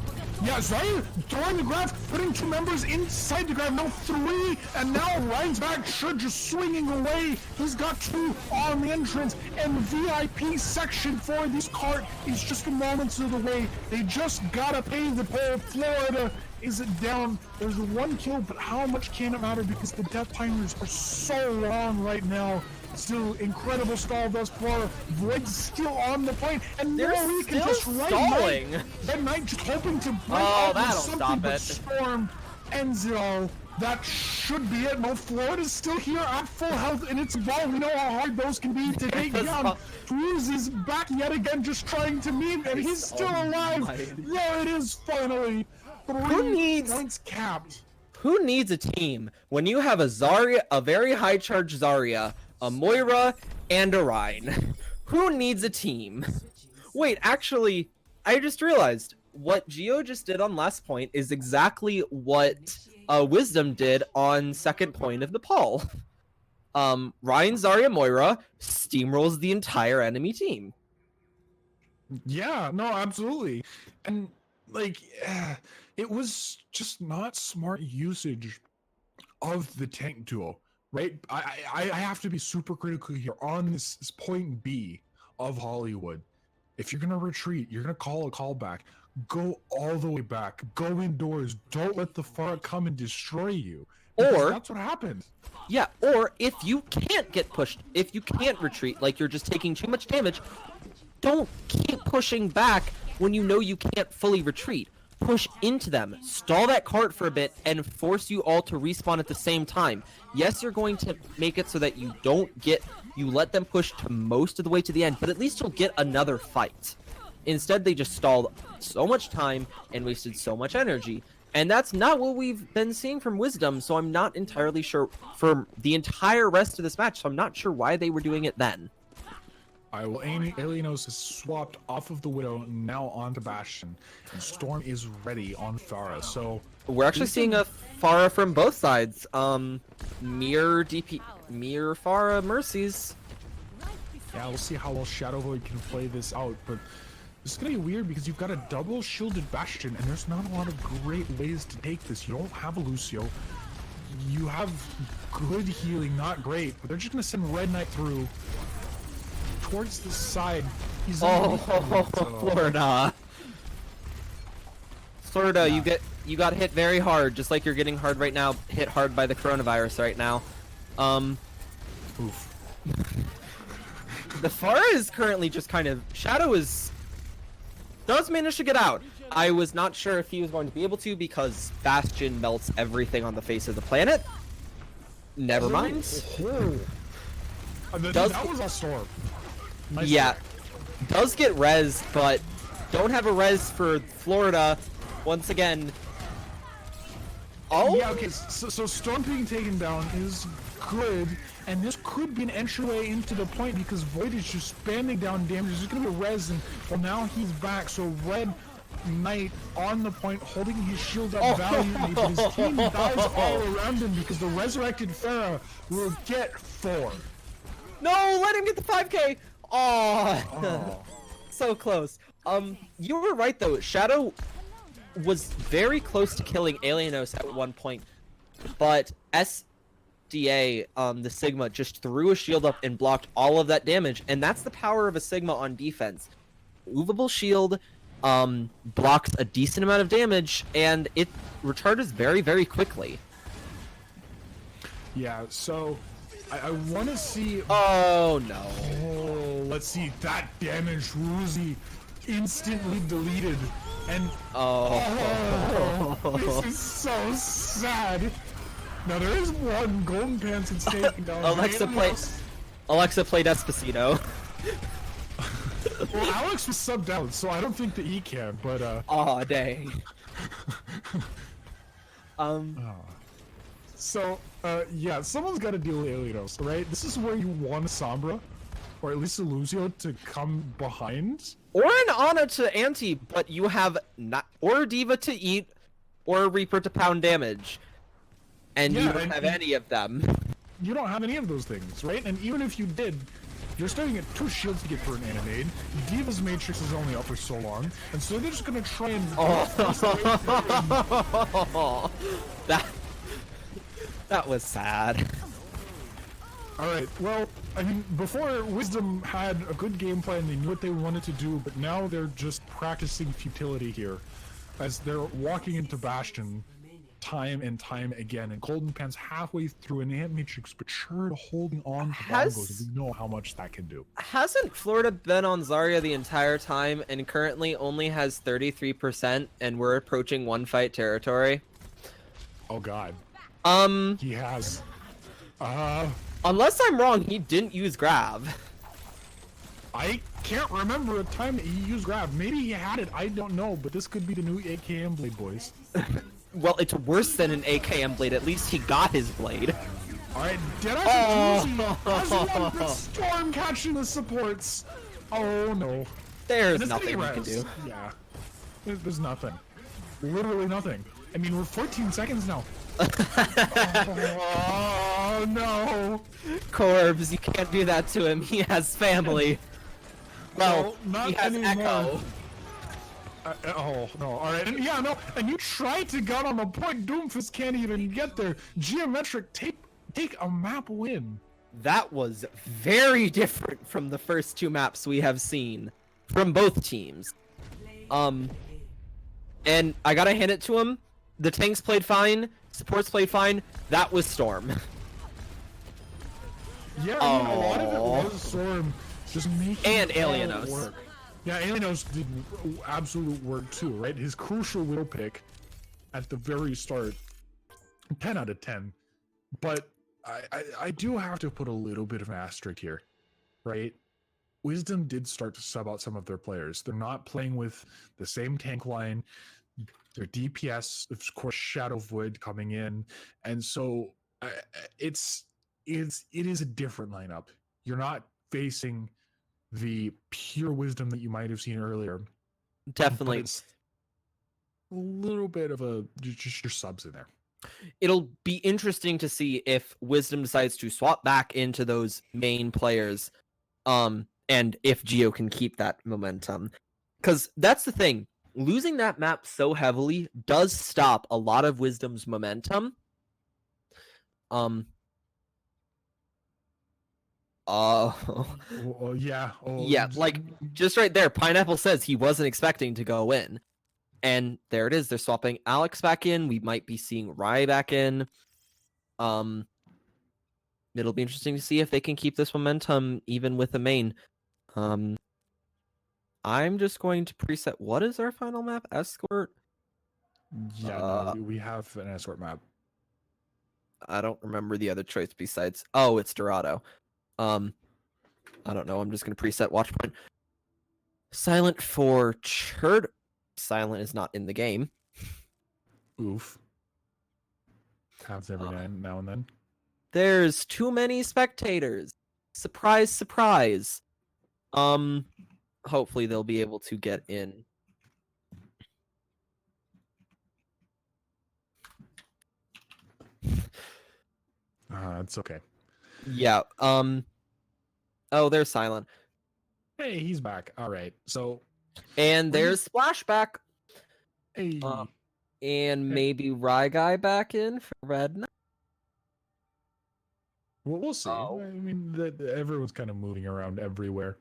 Yeah, Zarya throwing the grab, putting 2 members inside the grab, now 3, and now Ryan's back, Should just swinging away. He's got 2 on the entrance, and the VIP section for this cart is just moments of the way. They just gotta pay the toll. Florida is down. There's 1 kill, but how much can it matter because the death timers are so long right now. Still incredible stall thus far. Void's still on the point, and
they're
now he can just
stalling.
That Knight just hoping to break
that'll
with something,
stop
but
it.
Storm ends it all. That should be it. No, Florida's still here at full health, and it's a ball. We know how hard those can be to take down. Cruz is back yet again, just trying to meet, and he's still alive. There it is, finally. 3 points capped.
Who needs a team when you have a Zarya, a very high charge Zarya, a Moira, and a Rhine? Who needs a team? Wait, actually, I just realized what Geo just did on last point is exactly what Wisdom did on second point of Nepal. Ryan, Zarya, Moira steamrolls the entire enemy team.
Yeah, no, absolutely. And like it was just not smart usage of the tank duo, right? I have to be super critical here on this point B of Hollywood. If you're gonna retreat, you're gonna call a callback. Go all the way back. Go indoors. Don't let the Pharah come and destroy you. Because
Or
that's what happened.
yeah, or if you can't get pushed, if you can't retreat, like you're just taking too much damage, don't keep pushing back when you know you can't fully retreat. Push into them, stall that cart for a bit, and force you all to respawn at the same time. Yes, you're going to make it so that you let them push to most of the way to the end, but at least you'll get another fight. Instead, they just stalled so much time and wasted so much energy. And that's not what we've been seeing from Wisdom, so I'm not entirely sure for the entire rest of this match, so I'm not sure why they were doing it then.
Alienos is swapped off of the Widow, now onto Bastion, and Storm is ready on Pharah. So
we're actually seeing a Pharah from both sides. Mirror Pharah Mercies.
Yeah, we'll see how well Shadow Void can play this out, but it's gonna be weird because you've got a double shielded Bastion, and there's not a lot of great ways to take this. You don't have a Lucio. You have good healing, not great, but they're just gonna send Red Knight through towards the side. He's
Florida. Florida, yeah. You got hit very hard, just like you're getting hit hard by the coronavirus right now.
Oof.
The Pharah is currently just kind of Shadow does manage to get out. I was not sure if he was going to be able to because Bastion melts everything on the face of the planet. Never mind.
That was a storm. Nice
yeah, does get res, but don't have a res for Florida. Once again. Oh.
Yeah. Okay. So Storm being taken down is good, and this could be an entryway into the point because Void is just spamming down damage. There's gonna be a res, and well, now he's back. So Red Knight on the point, holding his shield up valiantly, but his team dies all around him because the resurrected Pharah will get 4.
No, let him get the 5k. Oh. So close. You were right though. Shadow was very close to killing Alienos at one point, but SDA, the Sigma, just threw a shield up and blocked all of that damage, and that's the power of a Sigma on defense. Movable shield blocks a decent amount of damage, and it recharges very, very quickly.
Yeah, so I want to see.
Oh no!
Oh, let's see that damage. Woozy instantly deleted, and this is so sad. Now there is one Golden Pants and taken down.
Alexa played Despacito.
Well, Alex was subbed out, so I don't think that he can. But
Aw, dang.
So, yeah, someone's got to deal with Alienos, right? This is where you want a Sombra, or at least a Lucio, to come behind.
Or an Ana to anti, but you have not, or a D.Va to eat, or a Reaper to pound damage. And you don't have any of them.
You don't have any of those things, right? And even if you did, you're starting at 2 shields to get for an Animade. D.Va's Matrix is only up for so long, and so they're just gonna try and...
That was sad.
Alright, well, I mean, before Wisdom had a good game plan, they knew what they wanted to do, but now they're just practicing futility here. As they're walking into Bastion time and time again, and Golden Pants halfway through an Ant Matrix, but sure to holding on to bongos, and we know how much that can do.
Hasn't Florida been on Zarya the entire time, and currently only has 33%, and we're approaching 1-fight territory?
Oh god. He has.
Unless I'm wrong, he didn't use grab.
I can't remember a time that he used grab. Maybe he had it, I don't know, but this could be the new AKM blade, boys.
Well, it's worse than an AKM blade. At least he got his blade.
Alright, Deadeye the Storm catching the supports. Oh no.
There's nothing we can do.
Yeah. There's nothing. Literally nothing. I mean, we're 14 seconds now. Oh no!
Corbs, you can't do that to him. He has family. Well,
not
he has
anymore.
Echo.
Oh no! All right, and yeah, no, and you tried to gun on the point. Doomfist can't even get there. Geometric take a map win.
That was very different from the first two maps we have seen from both teams. And I gotta hand it to him. The tanks played fine. Supports played fine. That was Storm.
Yeah, I mean, a lot of it was Storm just making
And
it all
Alienos.
work. Yeah, Alienos did absolute work too, right? His crucial widow pick at the very start, 10 out of 10. But I do have to put a little bit of an asterisk here, right? Wisdom did start to sub out some of their players. They're not playing with the same tank line. Their DPS, of course, Shadow Void coming in, and so it is a different lineup. You're not facing the pure Wisdom that you might have seen earlier.
Definitely.
It's a little bit of just your subs in there.
It'll be interesting to see if Wisdom decides to swap back into those main players, and if Geo can keep that momentum. Because that's the thing. Losing that map so heavily does stop a lot of Wisdom's momentum.
Yeah.
Yeah, like, just right there, Pineapple says he wasn't expecting to go in. And there it is. They're swapping Alex back in. We might be seeing Rai back in. It'll be interesting to see if they can keep this momentum even with the main. I'm just going to preset. What is our final map? Escort?
Yeah, no, we have an escort map.
I don't remember the other choice besides. Oh, it's Dorado. I don't know. I'm just going to preset watch point. Silent for Churd. Silent is not in the game.
Oof. Happens every now and then.
There's too many spectators. Surprise, surprise. Hopefully they'll be able to get in.
It's okay.
Yeah. Oh, they're silent.
Hey, he's back. All right. So.
And there's Splashback.
Hey.
And maybe Rye Guy back in for Red.
Well, we'll see. I mean, everyone's kind of moving around everywhere.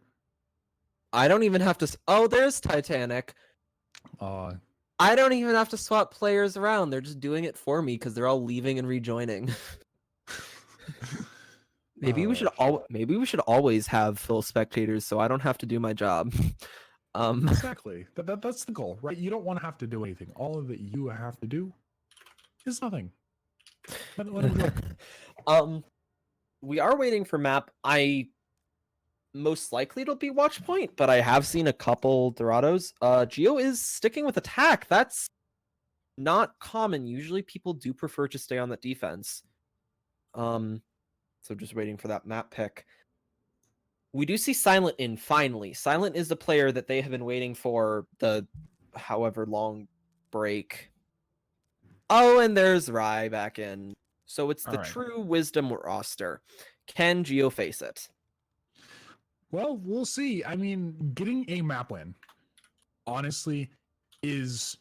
I don't even have to. Oh, there's Titanic. I don't even have to swap players around. They're just doing it for me because they're all leaving and rejoining. Maybe we should always have full spectators so I don't have to do my job.
Exactly. That's the goal, right? You don't want to have to do anything. All of that you have to do is nothing.
We are waiting for map. Most likely it'll be watch point, but I have seen a couple Dorados. Geo is sticking with attack. That's not common. Usually people do prefer to stay on that defense. So just waiting for that map pick. We do see Silent in finally. Silent is the player that they have been waiting for the however long break. Oh, and there's Rai back in. So it's the true Wisdom roster. Can Geo face it?
Well, we'll see. I mean, getting a map win, honestly, it's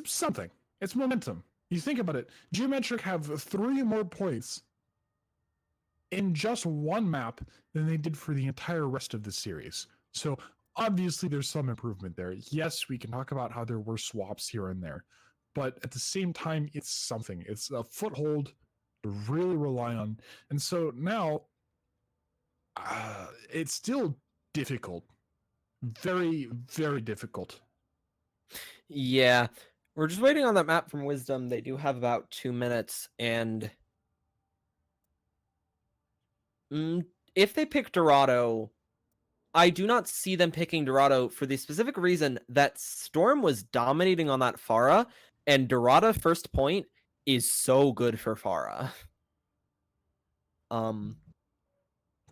something. It's momentum. You think about it. Geometric have 3 more points in just one map than they did for the entire rest of the series. So obviously there's some improvement there. Yes, we can talk about how there were swaps here and there, but at the same time, it's something. It's a foothold to really rely on. And so now it's still difficult. Very, very difficult.
Yeah. We're just waiting on that map from Wisdom. They do have about 2 minutes, and if they pick Dorado, I do not see them picking Dorado for the specific reason that Storm was dominating on that Pharah, and Dorado first point is so good for Pharah.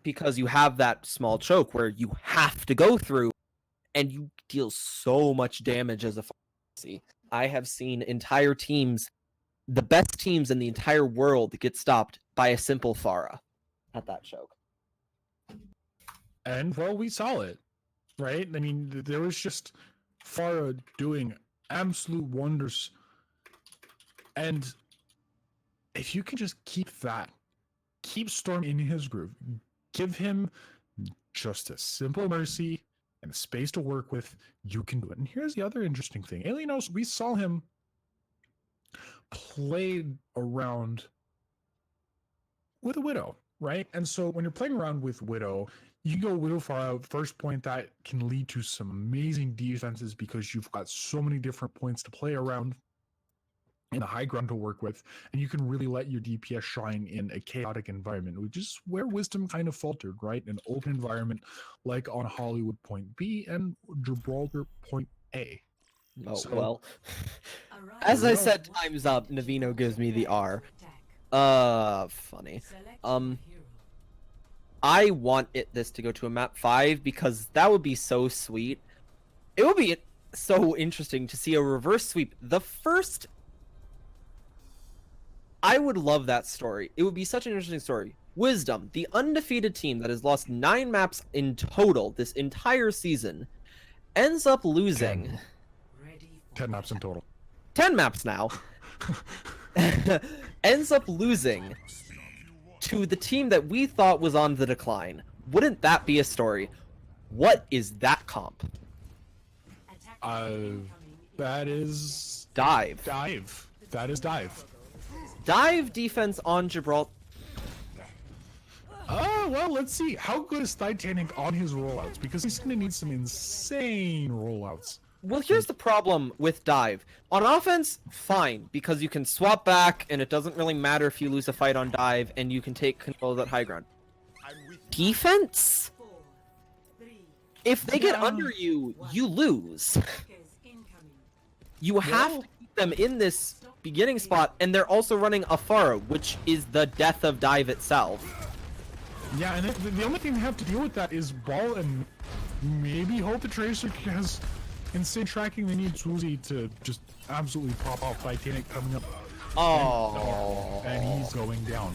Because you have that small choke where you have to go through, and you deal so much damage as a Pharah. I have seen entire teams the best teams in the entire world get stopped by a simple Pharah at that choke.
And well, we saw it, right? I mean, there was just Farah doing absolute wonders. And if you can just keep Storm in his groove, give him just a simple mercy and space to work with, you can do it. And here's the other interesting thing. Alienos, we saw him play around with a Widow, right? And so when you're playing around with Widow, you go Widow far out, first point that can lead to some amazing defenses because you've got so many different points to play around and a high ground to work with, and you can really let your DPS shine in a chaotic environment, which is where Wisdom kind of faltered, right? An open environment like on Hollywood Point B and Gibraltar Point A.
Oh, so, well. As I said, time's up. Navino gives me the R. Funny. I want this to go to a map 5 because that would be so sweet. It would be so interesting to see a reverse sweep. I would love that story. It would be such an interesting story. Wisdom, the undefeated team that has lost 9 maps in total this entire season, ends up losing
10 maps in total.
10 maps now. Ends up losing to the team that we thought was on the decline. Wouldn't that be a story? What is that comp?
That is
Dive.
That is Dive.
Dive defense on Gibraltar.
Oh, well, let's see. How good is Titanic on his rollouts? Because he's going to need some insane rollouts.
Well, here's the problem with Dive. On offense, fine, because you can swap back, and it doesn't really matter if you lose a fight on Dive, and you can take control of that high ground. Defense? If they get under you, you lose. You have to keep them in this beginning spot, and they're also running a Pharah, which is the death of Dive itself.
Yeah, and the only thing they have to deal with that is Ball and maybe hope the Tracer has insane tracking. They need Suzy to just absolutely pop off. Titanic coming up.
Oh.
And he's going down.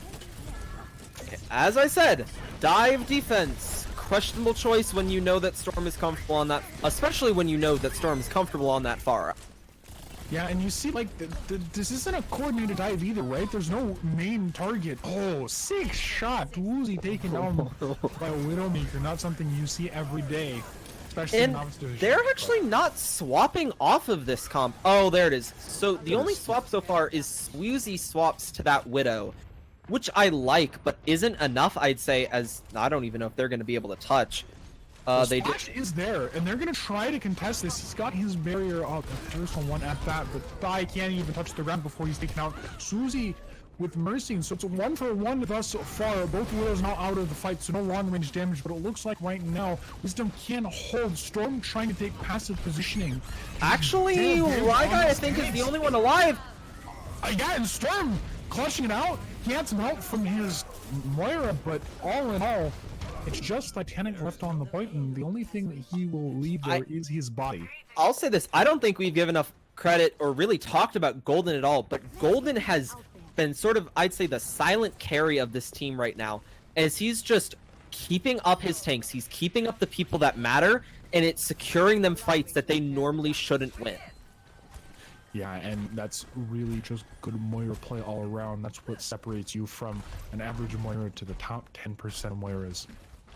As I said, Dive defense. Questionable choice when you know that Storm is comfortable on that, especially when you know that Storm is comfortable on that Pharah.
Yeah, and you see, like, this isn't a coordinated dive either, right? There's no main target. Oh, 6 shot. Woozy taken down by a Widowmaker. Not something you see every day, especially in Novice Division.
They're actually not swapping off of this comp. Oh, there it is. So the only swap so far is Swoozy swaps to that Widow, which I like, but isn't enough, I'd say, as I don't even know if they're going to be able to touch.
The splash is there, and they're going to try to contest this. He's got his barrier up. There's one at that, but Thai can't even touch the ground before he's taken out. Suzy with Mercy, so it's a 1-for-1 thus far. Both Widows now out of the fight, so no long-range damage, but it looks like right now Wisdom can hold. Storm trying to take passive positioning.
Actually, Ryguy, I think, is the only one alive.
Yeah, and Storm clutching it out. He had some help from his Moira, but all in all, it's just Titanic left on the point, and the only thing that he will leave there is his body.
I'll say this, I don't think we've given enough credit or really talked about Golden at all, but Golden has been sort of, I'd say, the silent carry of this team right now, as he's just keeping up his tanks, he's keeping up the people that matter, and it's securing them fights that they normally shouldn't win.
Yeah, and that's really just good Moira play all around. That's what separates you from an average Moira to the top 10% of Moiras.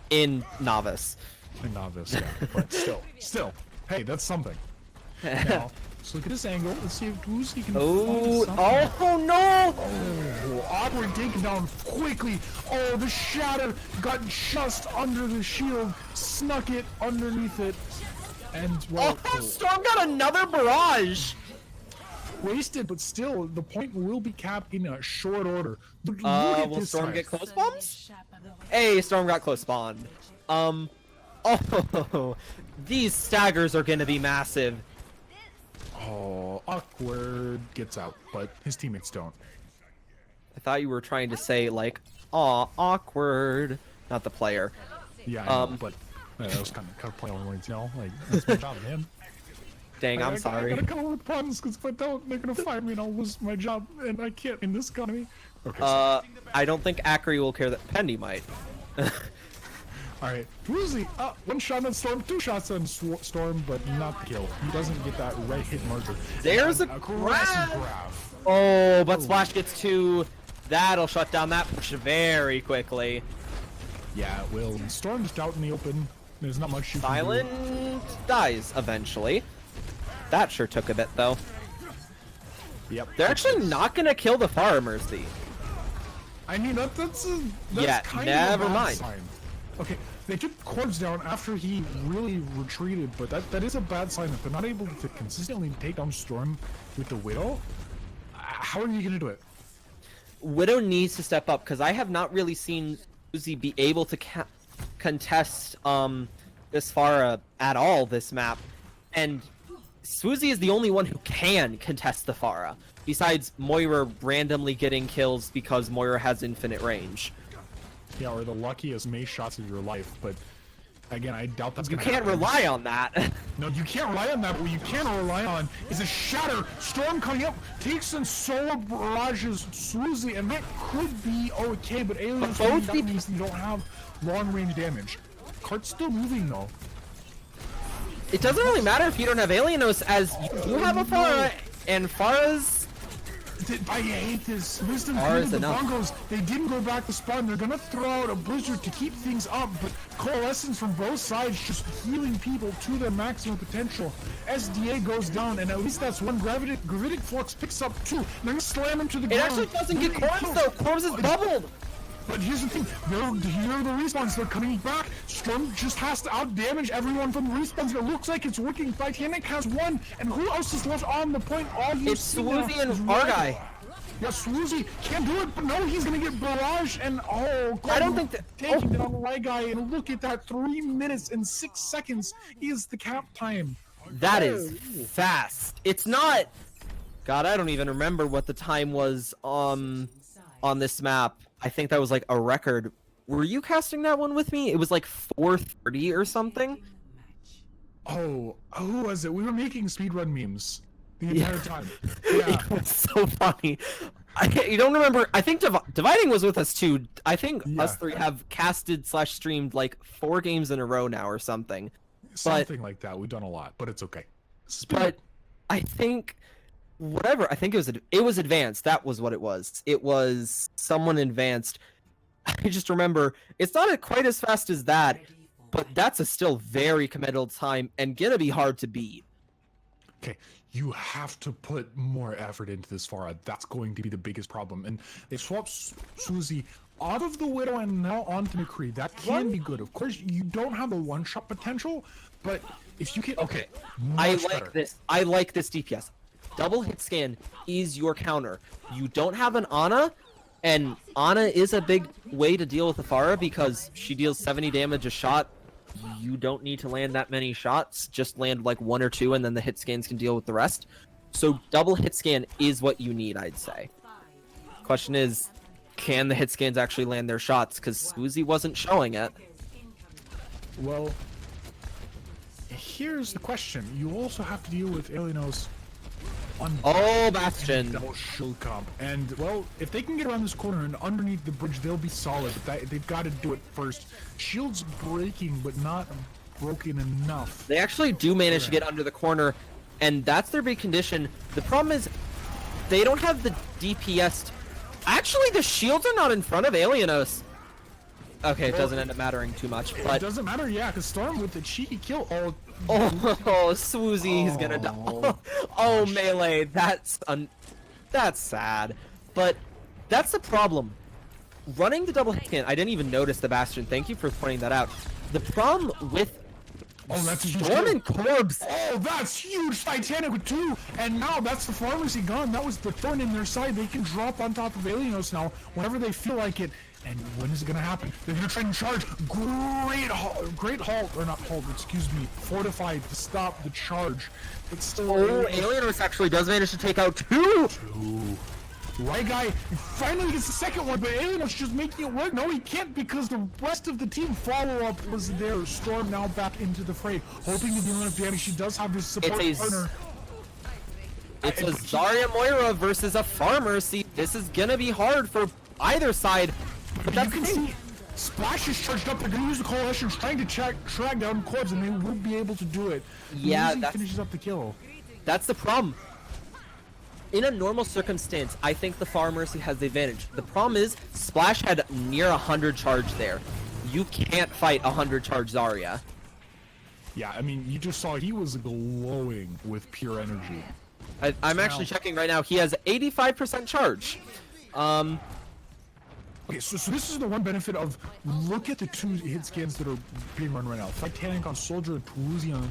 In Novice.
In Novice, yeah. But still, hey, that's something. Now, let's look at this angle. Let's see if Woozy can find something.
Oh no!
Oh, awkward taken down quickly. Oh, the shadow got just under the shield, snuck it underneath it, and well.
Oh, Storm got another barrage!
Wasted, but still, the point will be capped in a short order. Look
Will Storm get close bombs? Hey, Storm got close spawned. Oh, these staggers are gonna be massive.
Oh, awkward gets out, but his teammates don't.
I thought you were trying to say, like, aw, awkward. Not the player.
Yeah, I know, but that was kind of play on words, you know? Like, that's my job, man.
Dang, I'm sorry.
I gotta come up with puns, because if I don't, they're gonna fire me and I'll lose my job, and I can't in this economy. Okay.
I don't think Acri will care that Pendy might.
Alright, Woozy, one shot on Storm, 2 shots on Storm, but not the kill. He doesn't get that right hit marker.
There's a
aggressive grab.
Oh, but Splash gets 2. That'll shut down that push very quickly.
Yeah, it will. Storm just out in the open. There's not much you can do.
Silent dies eventually. That sure took a bit though.
Yep.
They're actually not gonna kill the Pharah Mercy.
I mean, that's
Yeah,
kind
never
of a bad
mind.
sign. Okay, they took Corbs down after he really retreated, but that is a bad sign. If they're not able to consistently take down Storm with the Widow, how are you gonna do it?
Widow needs to step up because I have not really seen Uzi be able to contest this Pharah at all this map, and Swoozie is the only one who can contest the Pharah, besides Moira randomly getting kills because Moira has infinite range.
Yeah, or the luckiest Mace shots of your life, but again, I doubt that's
You
gonna
can't
happen.
rely on that.
No, you can't rely on that. What you can rely on is a Shatter. Storm coming up, takes in Solar Barrage's Swoozie, and that could be okay, but Aliens
both
that means you don't have long-range damage. Cart's still moving, though.
It doesn't really matter if you don't have Alienos, as you have a Pharah, and Pharah's...
I hate this. Wisdom
Ours
the
enough.
Bongos. They didn't go back to spawn. They're gonna throw out a blizzard to keep things up, but Coalescence from both sides just healing people to their maximum potential. SDA goes down, and at least that's one. Gravitic Flux picks up 2. They're gonna slam him to the
It
ground.
actually doesn't get Corpse though. Corpse is bubbled.
But here's the thing, here are the respawns, they're coming back. Storm just has to out-damage everyone from the respawns. It looks like it's working. Titanic has 1, and who else is left on the point? All you
It's
see now
Swoozie and
is
our
red.
guy.
Yeah, Swoozie can't do it, but no, he's gonna get Barrage, and
I don't think that...
taking down the right guy, and look at that, 3 minutes and 6 seconds is the cap time.
That is fast. It's not... God, I don't even remember what the time was on this map. I think that was like a record. Were you casting that one with me? It was like 4:30 or something.
Oh, who was it? We were making speedrun memes the entire time. Yeah.
It was so funny. You don't remember? I think Dividing was with us too. I think us 3 have casted / streamed like 4 games in a row now or something.
Something like that. We've done a lot, but it's okay.
But I think whatever. I think it was advanced. That was what it was. It was someone advanced. I just remember it's not quite as fast as that, but that's a still very commendable time and gonna be hard to beat.
Okay, you have to put more effort into this Pharah. That's going to be the biggest problem. And they swapped Swoozie out of the Widow and now onto McCree. That can be good. Of course, you don't have the one-shot potential, but if you can... Okay,
I
much
like
better.
this. I like this DPS. Double hit scan is your counter. You don't have an Ana, and Ana is a big way to deal with the Pharah because she deals 70 damage a shot. You don't need to land that many shots. Just land like 1 or 2, and then the hit scans can deal with the rest. So double hit scan is what you need, I'd say. Question is, can the hit scans actually land their shots? Because Swoozie wasn't showing it.
Well, here's the question. You also have to deal with Alienos on
Bastion.
double shield comp. And, well, if they can get around this corner and underneath the bridge, they'll be solid. But they've got to do it first. Shield's breaking, but not broken enough.
They actually do manage to get under the corner, and that's their big condition. The problem is, they don't have the DPS. Actually, the shields are not in front of Alienos. Okay, it doesn't end up mattering too much,
It
but...
doesn't matter, yeah, because Storm with the cheeky kill.
Oh, Swoozie, he's gonna die. Oh, Melee, that's sad. But that's the problem. Running the double hit scan, I didn't even notice the Bastion. Thank you for pointing that out. The problem with
that's a huge
Storm
kill.
and Corbs.
Oh, that's huge! Titanic with 2! And now that's the Pharmacy gone. That was the thorn in their side. They can drop on top of Alienos now whenever they feel like it. And when is it gonna happen? They're gonna try and charge. Great halt, or not halt, excuse me, fortified to stop the charge. But still,
Oh, Alienos actually does manage to take out 2!
Right guy finally gets the second one, but Alien's just making it work. No, he can't because the rest of the team follow-up was there. Storm now back into the fray, hoping to do enough damage. She does have this support partner.
It's a Zarya Moira versus a farmer. See, this is gonna be hard for either side. But
you can see Splash is charged up. They're gonna use the coalition, trying to track down Corbs, and they will be able to do it.
Yeah,
that finishes up the kill.
That's the problem. In a normal circumstance, I think the Far Mercy has the advantage. The problem is, Splash had near 100 charge there. You can't fight 100 charge Zarya.
Yeah, I mean, you just saw he was glowing with pure energy.
I'm actually checking right now. He has 85% charge.
Okay, so this is the one benefit of, look at the two hit scans that are being run right now. Titanic on Soldier and Toulouse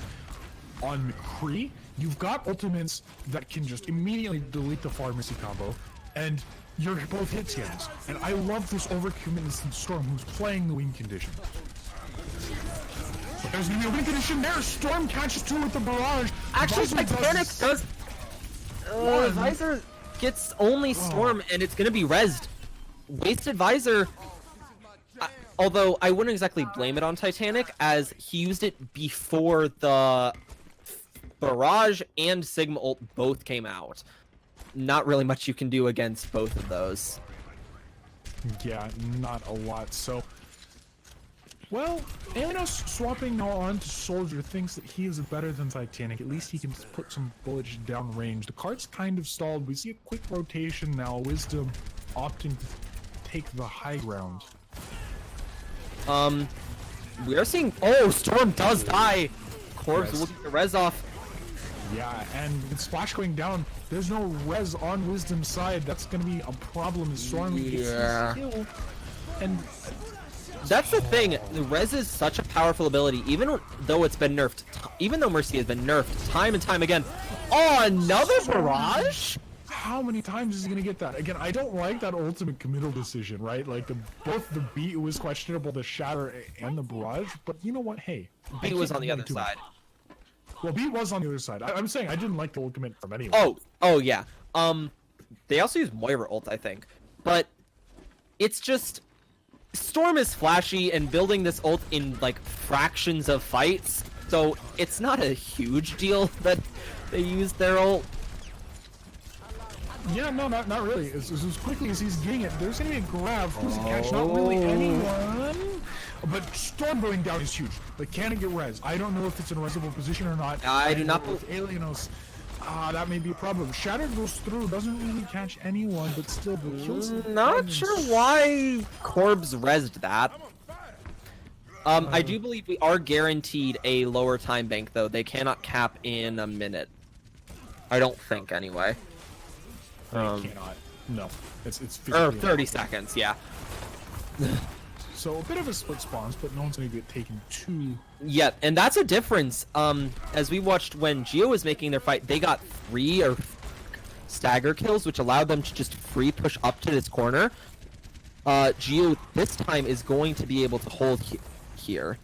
on McCree. You've got ultimates that can just immediately delete the Pharmacy combo, and you're both hit scans. And I love this overcommitment in Storm, who's playing the win condition. But there's gonna be a win condition there. Storm catches two with the barrage.
Actually, Titanic does. Visor gets only Storm, and it's gonna be rezzed. Wasted Visor. Although I wouldn't exactly blame it on Titanic, as he used it before the Barrage and Sigma ult both came out. Not really much you can do against both of those.
Yeah, not a lot. So, well, Alien's swapping now on to Soldier, thinks that he is better than Titanic. At least he can put some bullets down range. The card's kind of stalled. We see a quick rotation now. Wisdom opting to take the high ground.
We are seeing. Oh, Storm does die. Corbs looking to res off.
Yeah, and with Splash going down, there's no res on Wisdom's side. That's gonna be a problem as Storm gets his kill. And
that's the thing. The res is such a powerful ability, even though it's been nerfed. Even though Mercy has been nerfed time and time again. Oh, another barrage?
How many times is he gonna get that? Again, I don't like that ultimate committal decision, right? Like both the beat was questionable, the shatter and the barrage. But you know what? Hey,
beat was on the other side.
Well, beat was on the other side. I'm saying I didn't like the ultimate from anyone.
Oh yeah. They also use Moira ult, I think, but it's just Storm is flashy and building this ult in like fractions of fights, so it's not a huge deal that they used their ult.
Yeah, no, not really. As quickly as he's getting it, there's gonna be a grab. Who's catch? Not really anyone. But Storm going down is huge. Like, can it get res? I don't know if it's in a resable position or not.
I do not
with Alienos. That may be a problem. Shatter goes through, doesn't really catch anyone, but still the kills.
Not sure why Corbs rezzed that. I do believe we are guaranteed a lower time bank, though. They cannot cap in a minute. I don't think, anyway.
They cannot. No. It's
30 seconds, yeah.
So a bit of a split spawns, but no one's going to get taken too.
Yeah, and that's a difference. As we watched when Geo was making their fight, they got 3 or stagger kills, which allowed them to just free push up to this corner. Geo this time is going to be able to hold here.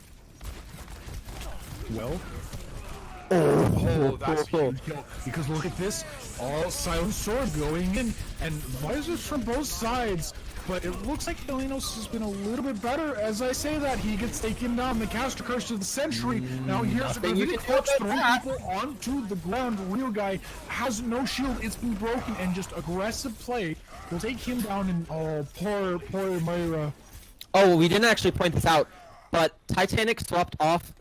Well. Oh, that's huge. Because look at this, all silent sword going in, and visors from both sides. But it looks like Helenos has been a little bit better. As I say that, he gets taken down. The caster curse of the century. Now here's a Gravitic Corpse throwing people onto the ground. Real guy has no shield. It's been broken, and just aggressive play will take him down. And oh, poor Moira.
Oh, we didn't actually point this out, but Titanic swapped off.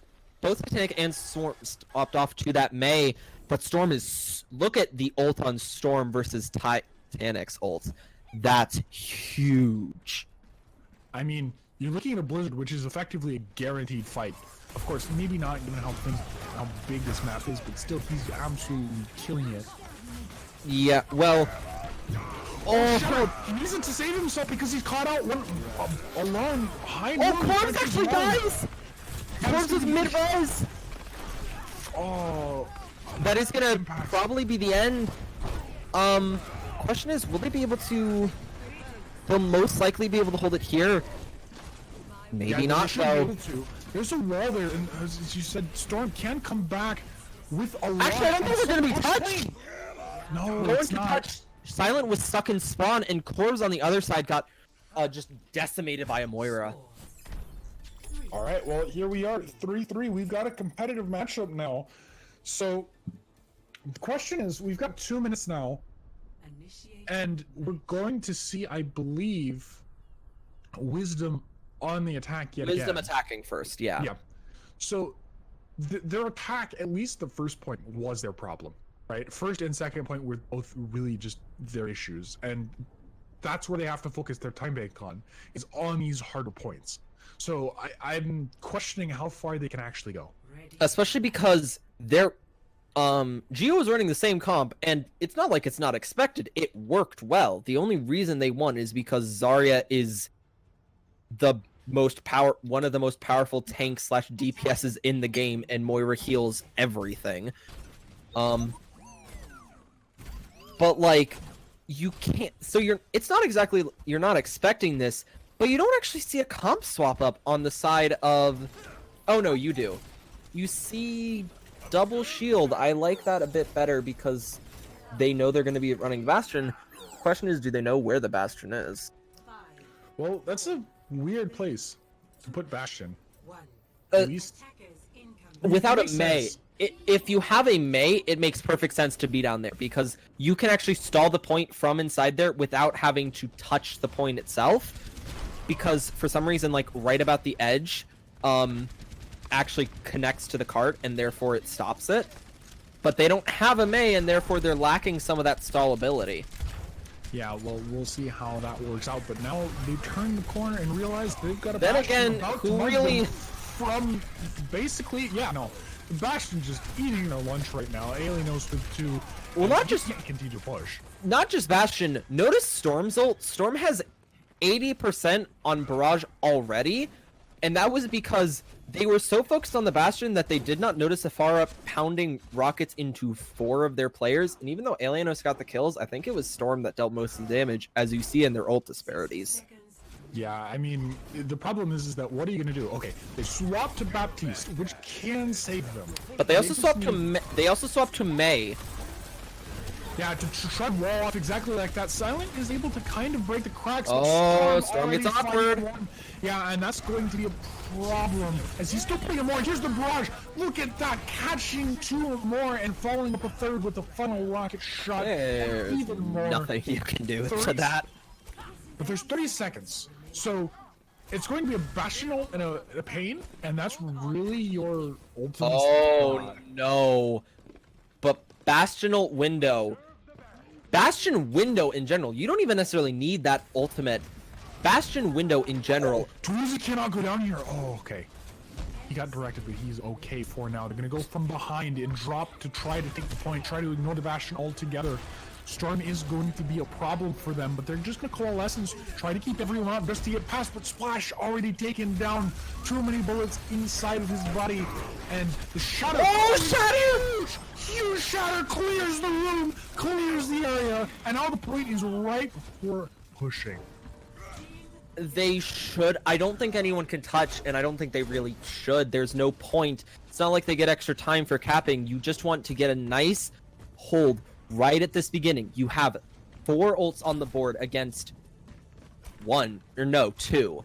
Both Titanic and Storm swapped off to that Mei, but Storm is. Look at the ult on Storm versus Titanic's ult. That's huge.
I mean, you're looking at a Blizzard, which is effectively a guaranteed fight. Of course, maybe not given how big this map is, but still, he's absolutely killing it.
Yeah, well.
He needs it to save himself because he's caught out alone.
Corbs actually dies! Corbs is mid-res!
Oh.
That is gonna probably be the end. Question is, will they be able to... They'll most likely be able to hold it here. Maybe not, though.
There's a wall there, and as you said, Storm can come back with a lot.
Actually, I don't think we're gonna be touched!
No, it's not.
Silent was stuck in spawn, and Corvs on the other side got just decimated by a Moira.
All right, well, here we are, 3-3. We've got a competitive matchup now. So, the question is, we've got 2 minutes now, and we're going to see, I believe, Wisdom on the attack yet
Wisdom
again.
attacking first, yeah.
Yeah. So, their attack, at least the first point, was their problem, right? First and second point were both really just their issues, and that's where they have to focus their time bank on, is on these harder points. So I'm questioning how far they can actually go.
Especially because they're Geo was running the same comp, and it's not like it's not expected. It worked well. The only reason they won is because Zarya is one of the most powerful tanks / DPSs in the game, and Moira heals everything. But like, you can't. So it's not exactly, you're not expecting this, but you don't actually see a comp swap up on the side of. Oh no, you do. You see double shield. I like that a bit better because they know they're going to be running Bastion. Question is, do they know where the Bastion is?
Well, that's a weird place to put Bastion.
Uh,
At least
Without a
makes
Mei,
sense.
if you have a Mei, it makes perfect sense to be down there because you can actually stall the point from inside there without having to touch the point itself. Because for some reason, like right about the edge, actually connects to the cart and therefore it stops it. But they don't have a Mei and therefore they're lacking some of that stall ability.
Yeah, well, we'll see how that works out. But now they turn the corner and realize they've got a
Then
Bastion
again,
about
who
to mug
really-
them from basically, yeah, no. The Bastion just eating their lunch right now. Ailey knows with 2.
Well, not just-
can't continue to push.
Not just Bastion. Notice Storm's ult. Storm has 80% on Barrage already, and that was because they were so focused on the Bastion that they did not notice Afara pounding rockets into 4 of their players. And even though Alienos got the kills, I think it was Storm that dealt most of the damage, as you see in their ult disparities.
Yeah, I mean, the problem is that what are you gonna do? Okay, they swap to Baptiste, which can save them.
But they also
just
swapped to
need-
they also swapped to Mei.
Yeah, to try to wall off exactly like that. Silent is able to kind of break the cracks. But
Oh, Storm
already
gets
fighting
awkward.
one. Yeah, and that's going to be a problem as he's still putting more. Here's the barrage. Look at that, catching 2 more and following up a 3rd with the final rocket shot.
There's
Even more.
nothing you can do to
30
that.
But there's 30 seconds, so it's going to be a Bastion ult and a pain, and that's really your ultimate.
Oh no. But Bastion ult window. Bastion window in general, you don't even necessarily need that ultimate. Bastion window in general.
Toulouse cannot go down here. Oh, okay. He got directed, but he's okay for now. They're gonna go from behind and drop to try to take the point, try to ignore the Bastion altogether. Storm is going to be a problem for them, but they're just gonna coalesce and try to keep everyone out best to get past, but Splash already taken down. Too many bullets inside of his body, and the shatter.
Oh, Shatter!
Huge shatter clears the room, clears the area, and now the point is right before pushing.
They should. I don't think anyone can touch, and I don't think they really should. There's no point. It's not like they get extra time for capping. You just want to get a nice hold right at this beginning. You have 4 ults on the board against 2.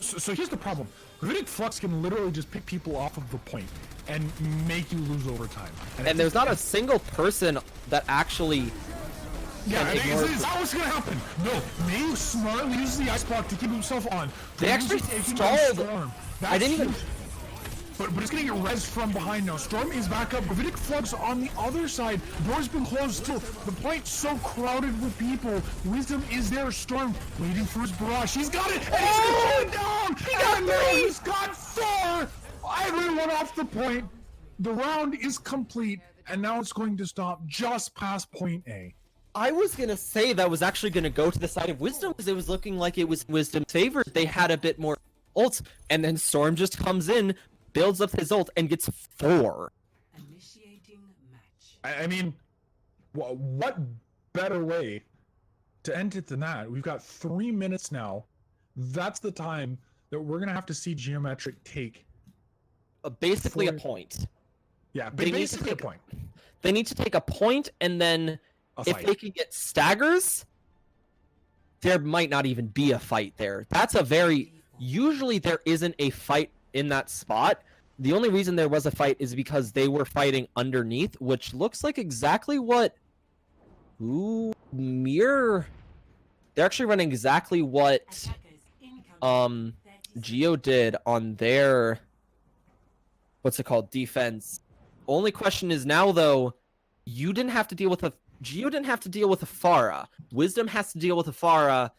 So here's the problem. Ravidic Flux can literally just pick people off of the point and make you lose over time.
And there's not a single person that actually...
Yeah,
and ignore-
is that what's gonna happen? No, May smartly uses the ice block to keep himself on.
They actually
Taking down
stalled.
Storm.
I didn't even...
But it's gonna get res from behind now. Storm is back up. Ravidic Flux on the other side. Door's been closed still. The point's so crowded with people. Wisdom is there. Storm waiting for his barrage. He's got it! And he's going down!
He got
And now
3!
he's got 4! Everyone off the point. The round is complete, and now it's going to stop just past point A.
I was gonna say that was actually gonna go to the side of Wisdom because it was looking like it was Wisdom favored. They had a bit more ults, and then Storm just comes in, builds up his ult, and gets 4.
Initiating match.
I mean, what better way to end it than that? We've got 3 minutes now. That's the time that we're gonna have to see Geometric take.
Basically a
4.
point.
Yeah,
They need to
basically a
take-
point.
They need to take a point, and then
A
if
fight.
they can get staggers, there might not even be a fight there. That's a very usually there isn't a fight in that spot. The only reason there was a fight is because they were fighting underneath, which looks like exactly what Mirror. They're actually running exactly what Geo did on their defense. Only question is now though, you didn't have to deal with Geo didn't have to deal with a Pharah. Wisdom has to deal with a Pharah,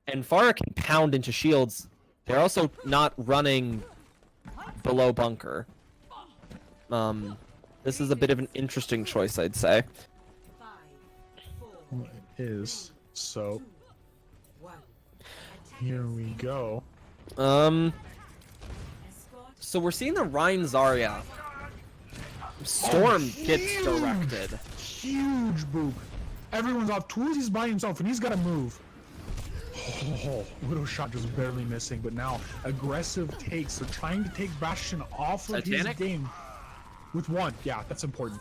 and Pharah can pound into shields. They're also not running below bunker. This is a bit of an interesting choice, I'd say.
It is. So here we go.
So we're seeing the Rein Zarya. Storm gets
huge!
directed.
Huge boop. Everyone's off tools. He's by himself, and he's got to move. Oh, Widow shot just barely missing, but now aggressive takes. They're trying to take Bastion off of
Titanic?
his game with one. Yeah, that's important.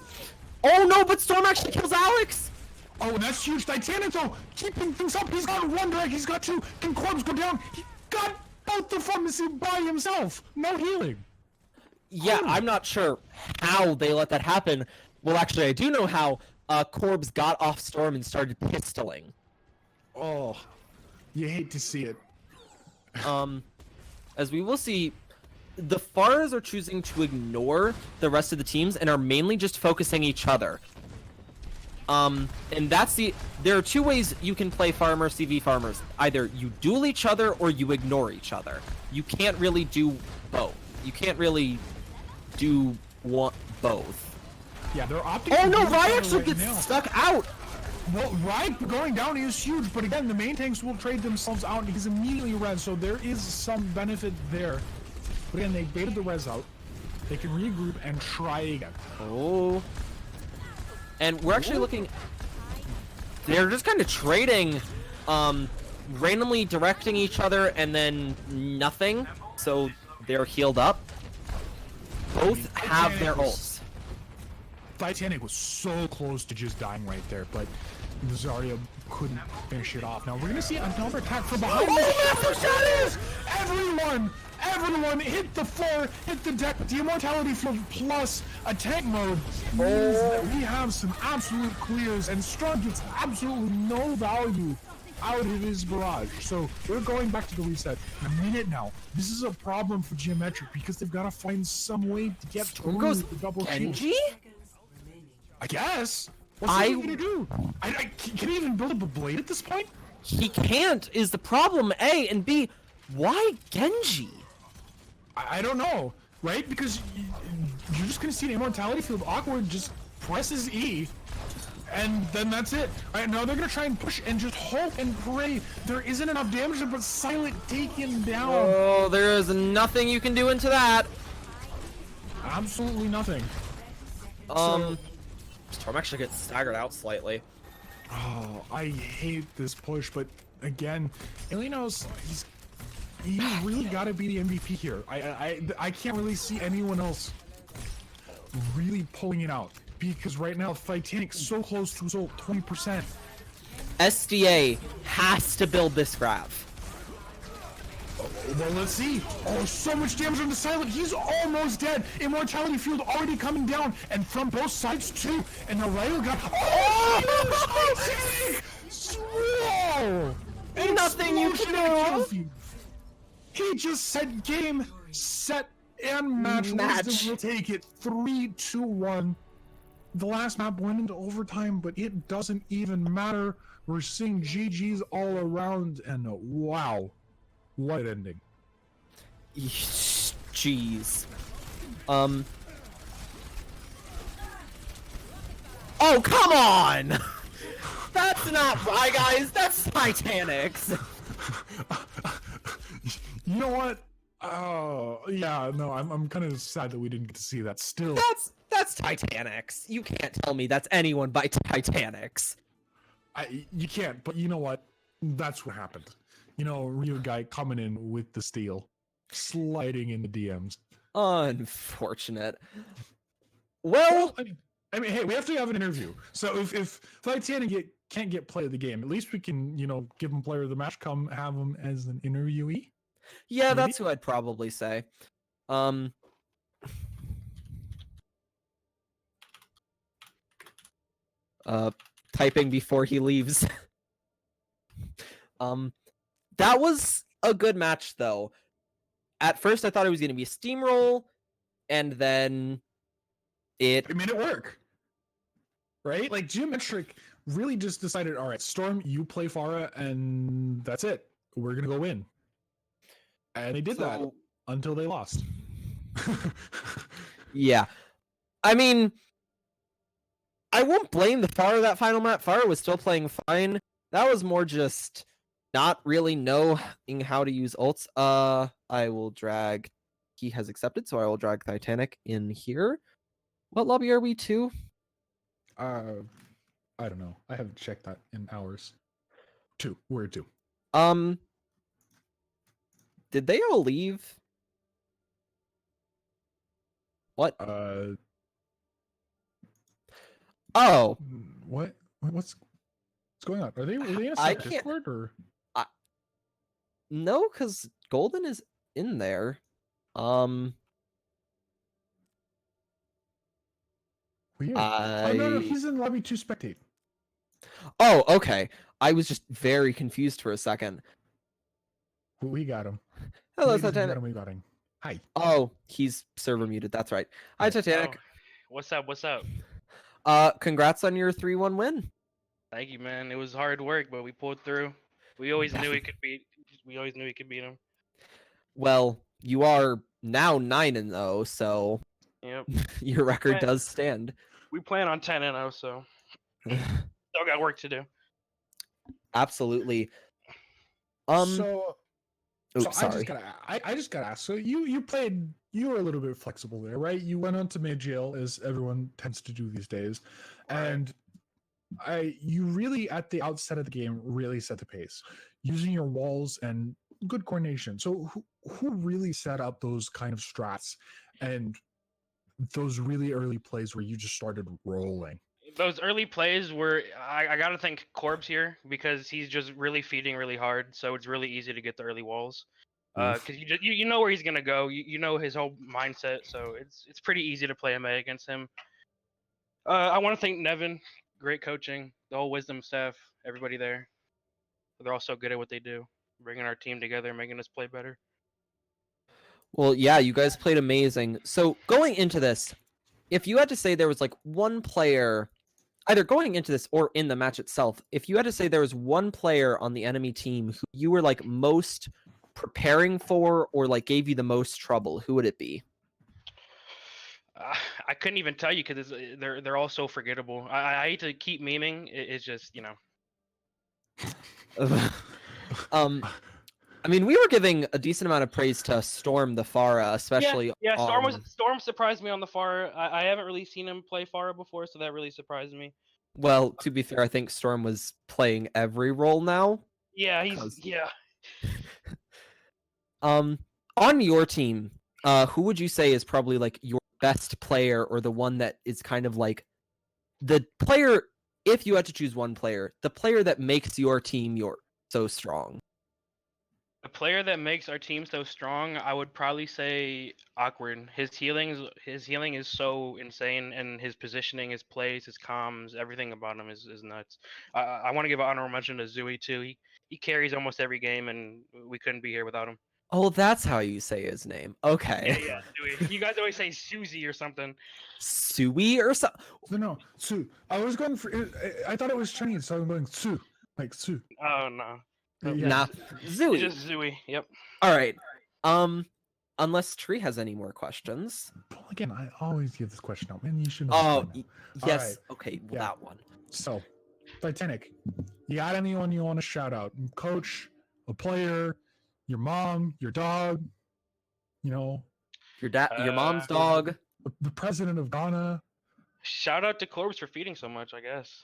Oh no, but Storm actually kills Alex!
Oh, and that's huge. Titanic, though, keeping things up. He's got one drag. He's got two. Can Corbs go down? He got both of them by himself. No healing.
Yeah, I'm not sure how they let that happen. Well, actually, I do know how. Corbs got off Storm and started pistoling.
Oh, you hate to see it.
As we will see, the Pharahs are choosing to ignore the rest of the teams and are mainly just focusing each other. And there are two ways you can play farmer CV farmers. Either you duel each other or you ignore each other. You can't really do both. You can't really do both.
Yeah, they're opting.
Oh
to
no,
do
Rai
it
actually
right
gets
now.
stuck out!
Well, Rai going down is huge, but again, the main tanks will trade themselves out and he's immediately res, so there is some benefit there. But again, they baited the res out. They can regroup and try again.
Oh. And we're actually looking... They're just kind of trading, randomly directing each other and then nothing. So they're healed up. Both have their ults.
Titanic was so close to just dying right there, but Zarya couldn't finish it off. Now we're gonna see another attack from behind. Everyone hit the floor, hit the deck. The immortality field plus a tank mode means that we have some absolute clears, and Strug gets absolutely no value out of his barrage. So we're going back to the reset in a minute now. This is a problem for Geometric because they've got to find some way to get through
Goes
the double
Genji?
shield. I guess. What's he gonna do? Can he even build up a blade at this point?
He can't is the problem, A, and B, why Genji?
I don't know, right? Because you're just gonna see an immortality field awkward, just presses E, and then that's it. Alright, now they're gonna try and push and just hope and pray there isn't enough damage to put Silent taken down.
Oh, there is nothing you can do into that.
Absolutely nothing.
Storm actually gets staggered out slightly.
Oh, I hate this push, but again, Ilino's he's really got to be the MVP here. I can't really see anyone else really pulling it out because right now Titanic's so close to his ult, 20%.
SDA has to build this graph.
Well, let's see. Oh, so much damage on the Silent. He's almost dead. Immortality field already coming down, and from both sides too. And the Rail got. Oh! Whoa!
Nothing you can do.
He just said game, set, and match. Wisdom will take it 3-2-1. The last map went into overtime, but it doesn't even matter. We're seeing GGs all around, and wow. What ending.
Jeez. Oh, come on! That's not right, guys. That's Titanic's.
You know what? Yeah, no, I'm kind of sad that we didn't get to see that still.
That's Titanic's. You can't tell me that's anyone by Titanic's.
You can't, but you know what? That's what happened. You know, Ryu guy coming in with the steal, sliding in the DMs.
Unfortunate. Well,
I mean, I mean, hey, we have to have an interview. So if Titanic can't get play of the game, at least we can, give him player of the match. Come have him as an interviewee.
Yeah,
Maybe?
that's who I'd probably say. Um, typing before he leaves. That was a good match though. At first, I thought it was going to be a steamroll, and then it.
I made it work. Right? Like Geometric really just decided, all right, Storm, you play Farah, and that's it. We're gonna go win. And they did that
So,
until they lost.
yeah, I mean, I won't blame the Farah that final map. Farah was still playing fine. That was more just not really knowing how to use ults. I will drag. He has accepted, so I will drag Titanic in here. What lobby are we to?
I don't know. I haven't checked that in hours. 2. We're 2.
Did they all leave? What? Oh,
What's going on? Are they in a
I
separate
can't-
Discord or?
no, because Golden is in there.
Weird. Oh no, he's in lobby 2 spectate.
Oh, okay. I was just very confused for a second.
We got him.
Hello,
Ladies and
Titanic.
gentlemen, we got him. Hi.
Oh, he's server muted. That's right. Hi, Titanic.
Oh, what's up? What's up?
Congrats on your 3-1 win.
Thank you, man. It was hard work, but we pulled through. We always knew he could beat. We always knew he could beat him.
Well, you are now 9-0, so
Yep.
your record
Right.
does stand.
We plan on 10-0, so still got work to do.
Absolutely.
So
sorry.
I just gotta ask. So you were a little bit flexible there, right? You went on to mid jail, as everyone tends to do these days,
Right.
and you really at the outset of the game really set the pace using your walls and good coordination. So who really set up those kind of strats and those really early plays where you just started rolling?
Those early plays were I gotta thank Corbs here because he's just really feeding really hard, so it's really easy to get the early walls.
Oof.
Because you know where he's gonna go, you know his whole mindset, so it's pretty easy to play MA against him. I want to thank Nevin, great coaching, the whole Wisdom staff, everybody there. They're all so good at what they do, bringing our team together, making us play better.
Well, yeah, you guys played amazing. So going into this, if you had to say there was like one player, either going into this or in the match itself, if you had to say there was one player on the enemy team who you were like most preparing for or like gave you the most trouble, who would it be?
I couldn't even tell you because they're all so forgettable. I hate to keep memeing. It's just
I mean, we were giving a decent amount of praise to Storm the Farah, especially.
Yeah. Storm surprised me on the Farah. I haven't really seen him play Farah before, so that really surprised me.
Well, to be fair, I think Storm was playing every role now.
Yeah,
On your team, who would you say is probably like your best player or the one that is kind of like the player, if you had to choose one player, the player that makes your team so strong?
The player that makes our team so strong, I would probably say Awkward. His healing is so insane, and his positioning, his plays, his comms, everything about him is nuts. I want to give an honorable mention to Zooey too. He carries almost every game, and we couldn't be here without him.
Oh, that's how you say his name. Okay.
Yeah, Zooey. You guys always say Susie or something.
Sui or something.
No, Su. I was going for. I thought it was Chinese, so I'm going Su, like Su.
Oh no.
Yeah.
Nah, Zooey.
Just Zooey. Yep.
All right. Unless Tree has any more questions.
Well, again, I always give this question out, man. You should know.
Oh,
this by now.
yes.
Alright.
Okay, well,
Yeah.
that one.
So, Titanic, you got anyone you want to shout out? Coach, a player, your mom, your dog,
Your mom's dog.
the president of Ghana.
Shout out to Corbs for feeding so much, I guess.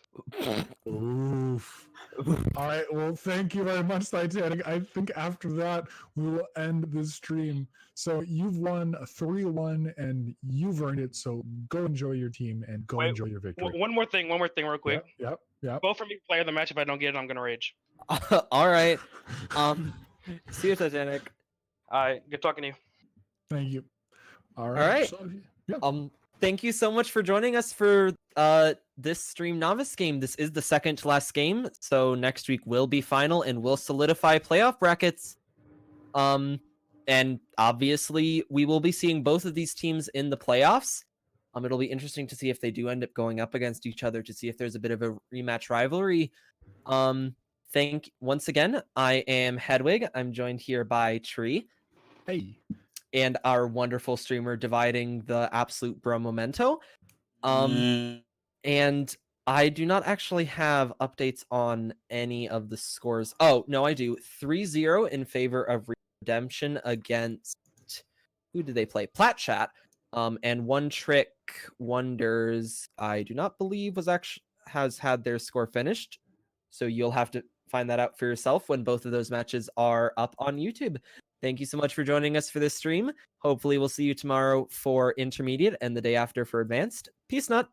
Oof. All right. Well, thank you very much, Titanic. I think after that we will end this stream. So you've won a 3-1, and you've earned it. So go enjoy your team and go
Wait,
enjoy your victory.
One more thing, real quick.
Yep.
Vote for me, player of the match. If I don't get it, I'm gonna rage.
All right. See you, Titanic.
All right, good talking to you.
Thank you. All right.
All right.
So, yeah.
Thank you so much for joining us for this stream novice game. This is the second to last game, so next week will be final and will solidify playoff brackets. And obviously we will be seeing both of these teams in the playoffs. It'll be interesting to see if they do end up going up against each other to see if there's a bit of a rematch rivalry. Once again, I am Hedwig. I'm joined here by Tree.
Hey.
And our wonderful streamer dividing the absolute bro memento. And I do not actually have updates on any of the scores. Oh, no, I do. 3-0 in favor of Redemption against, who did they play? Plat Chat. And One Trick Wonders, I do not believe has had their score finished. So you'll have to find that out for yourself when both of those matches are up on YouTube. Thank you so much for joining us for this stream. Hopefully we'll see you tomorrow for intermediate and the day after for advanced. Peace nut.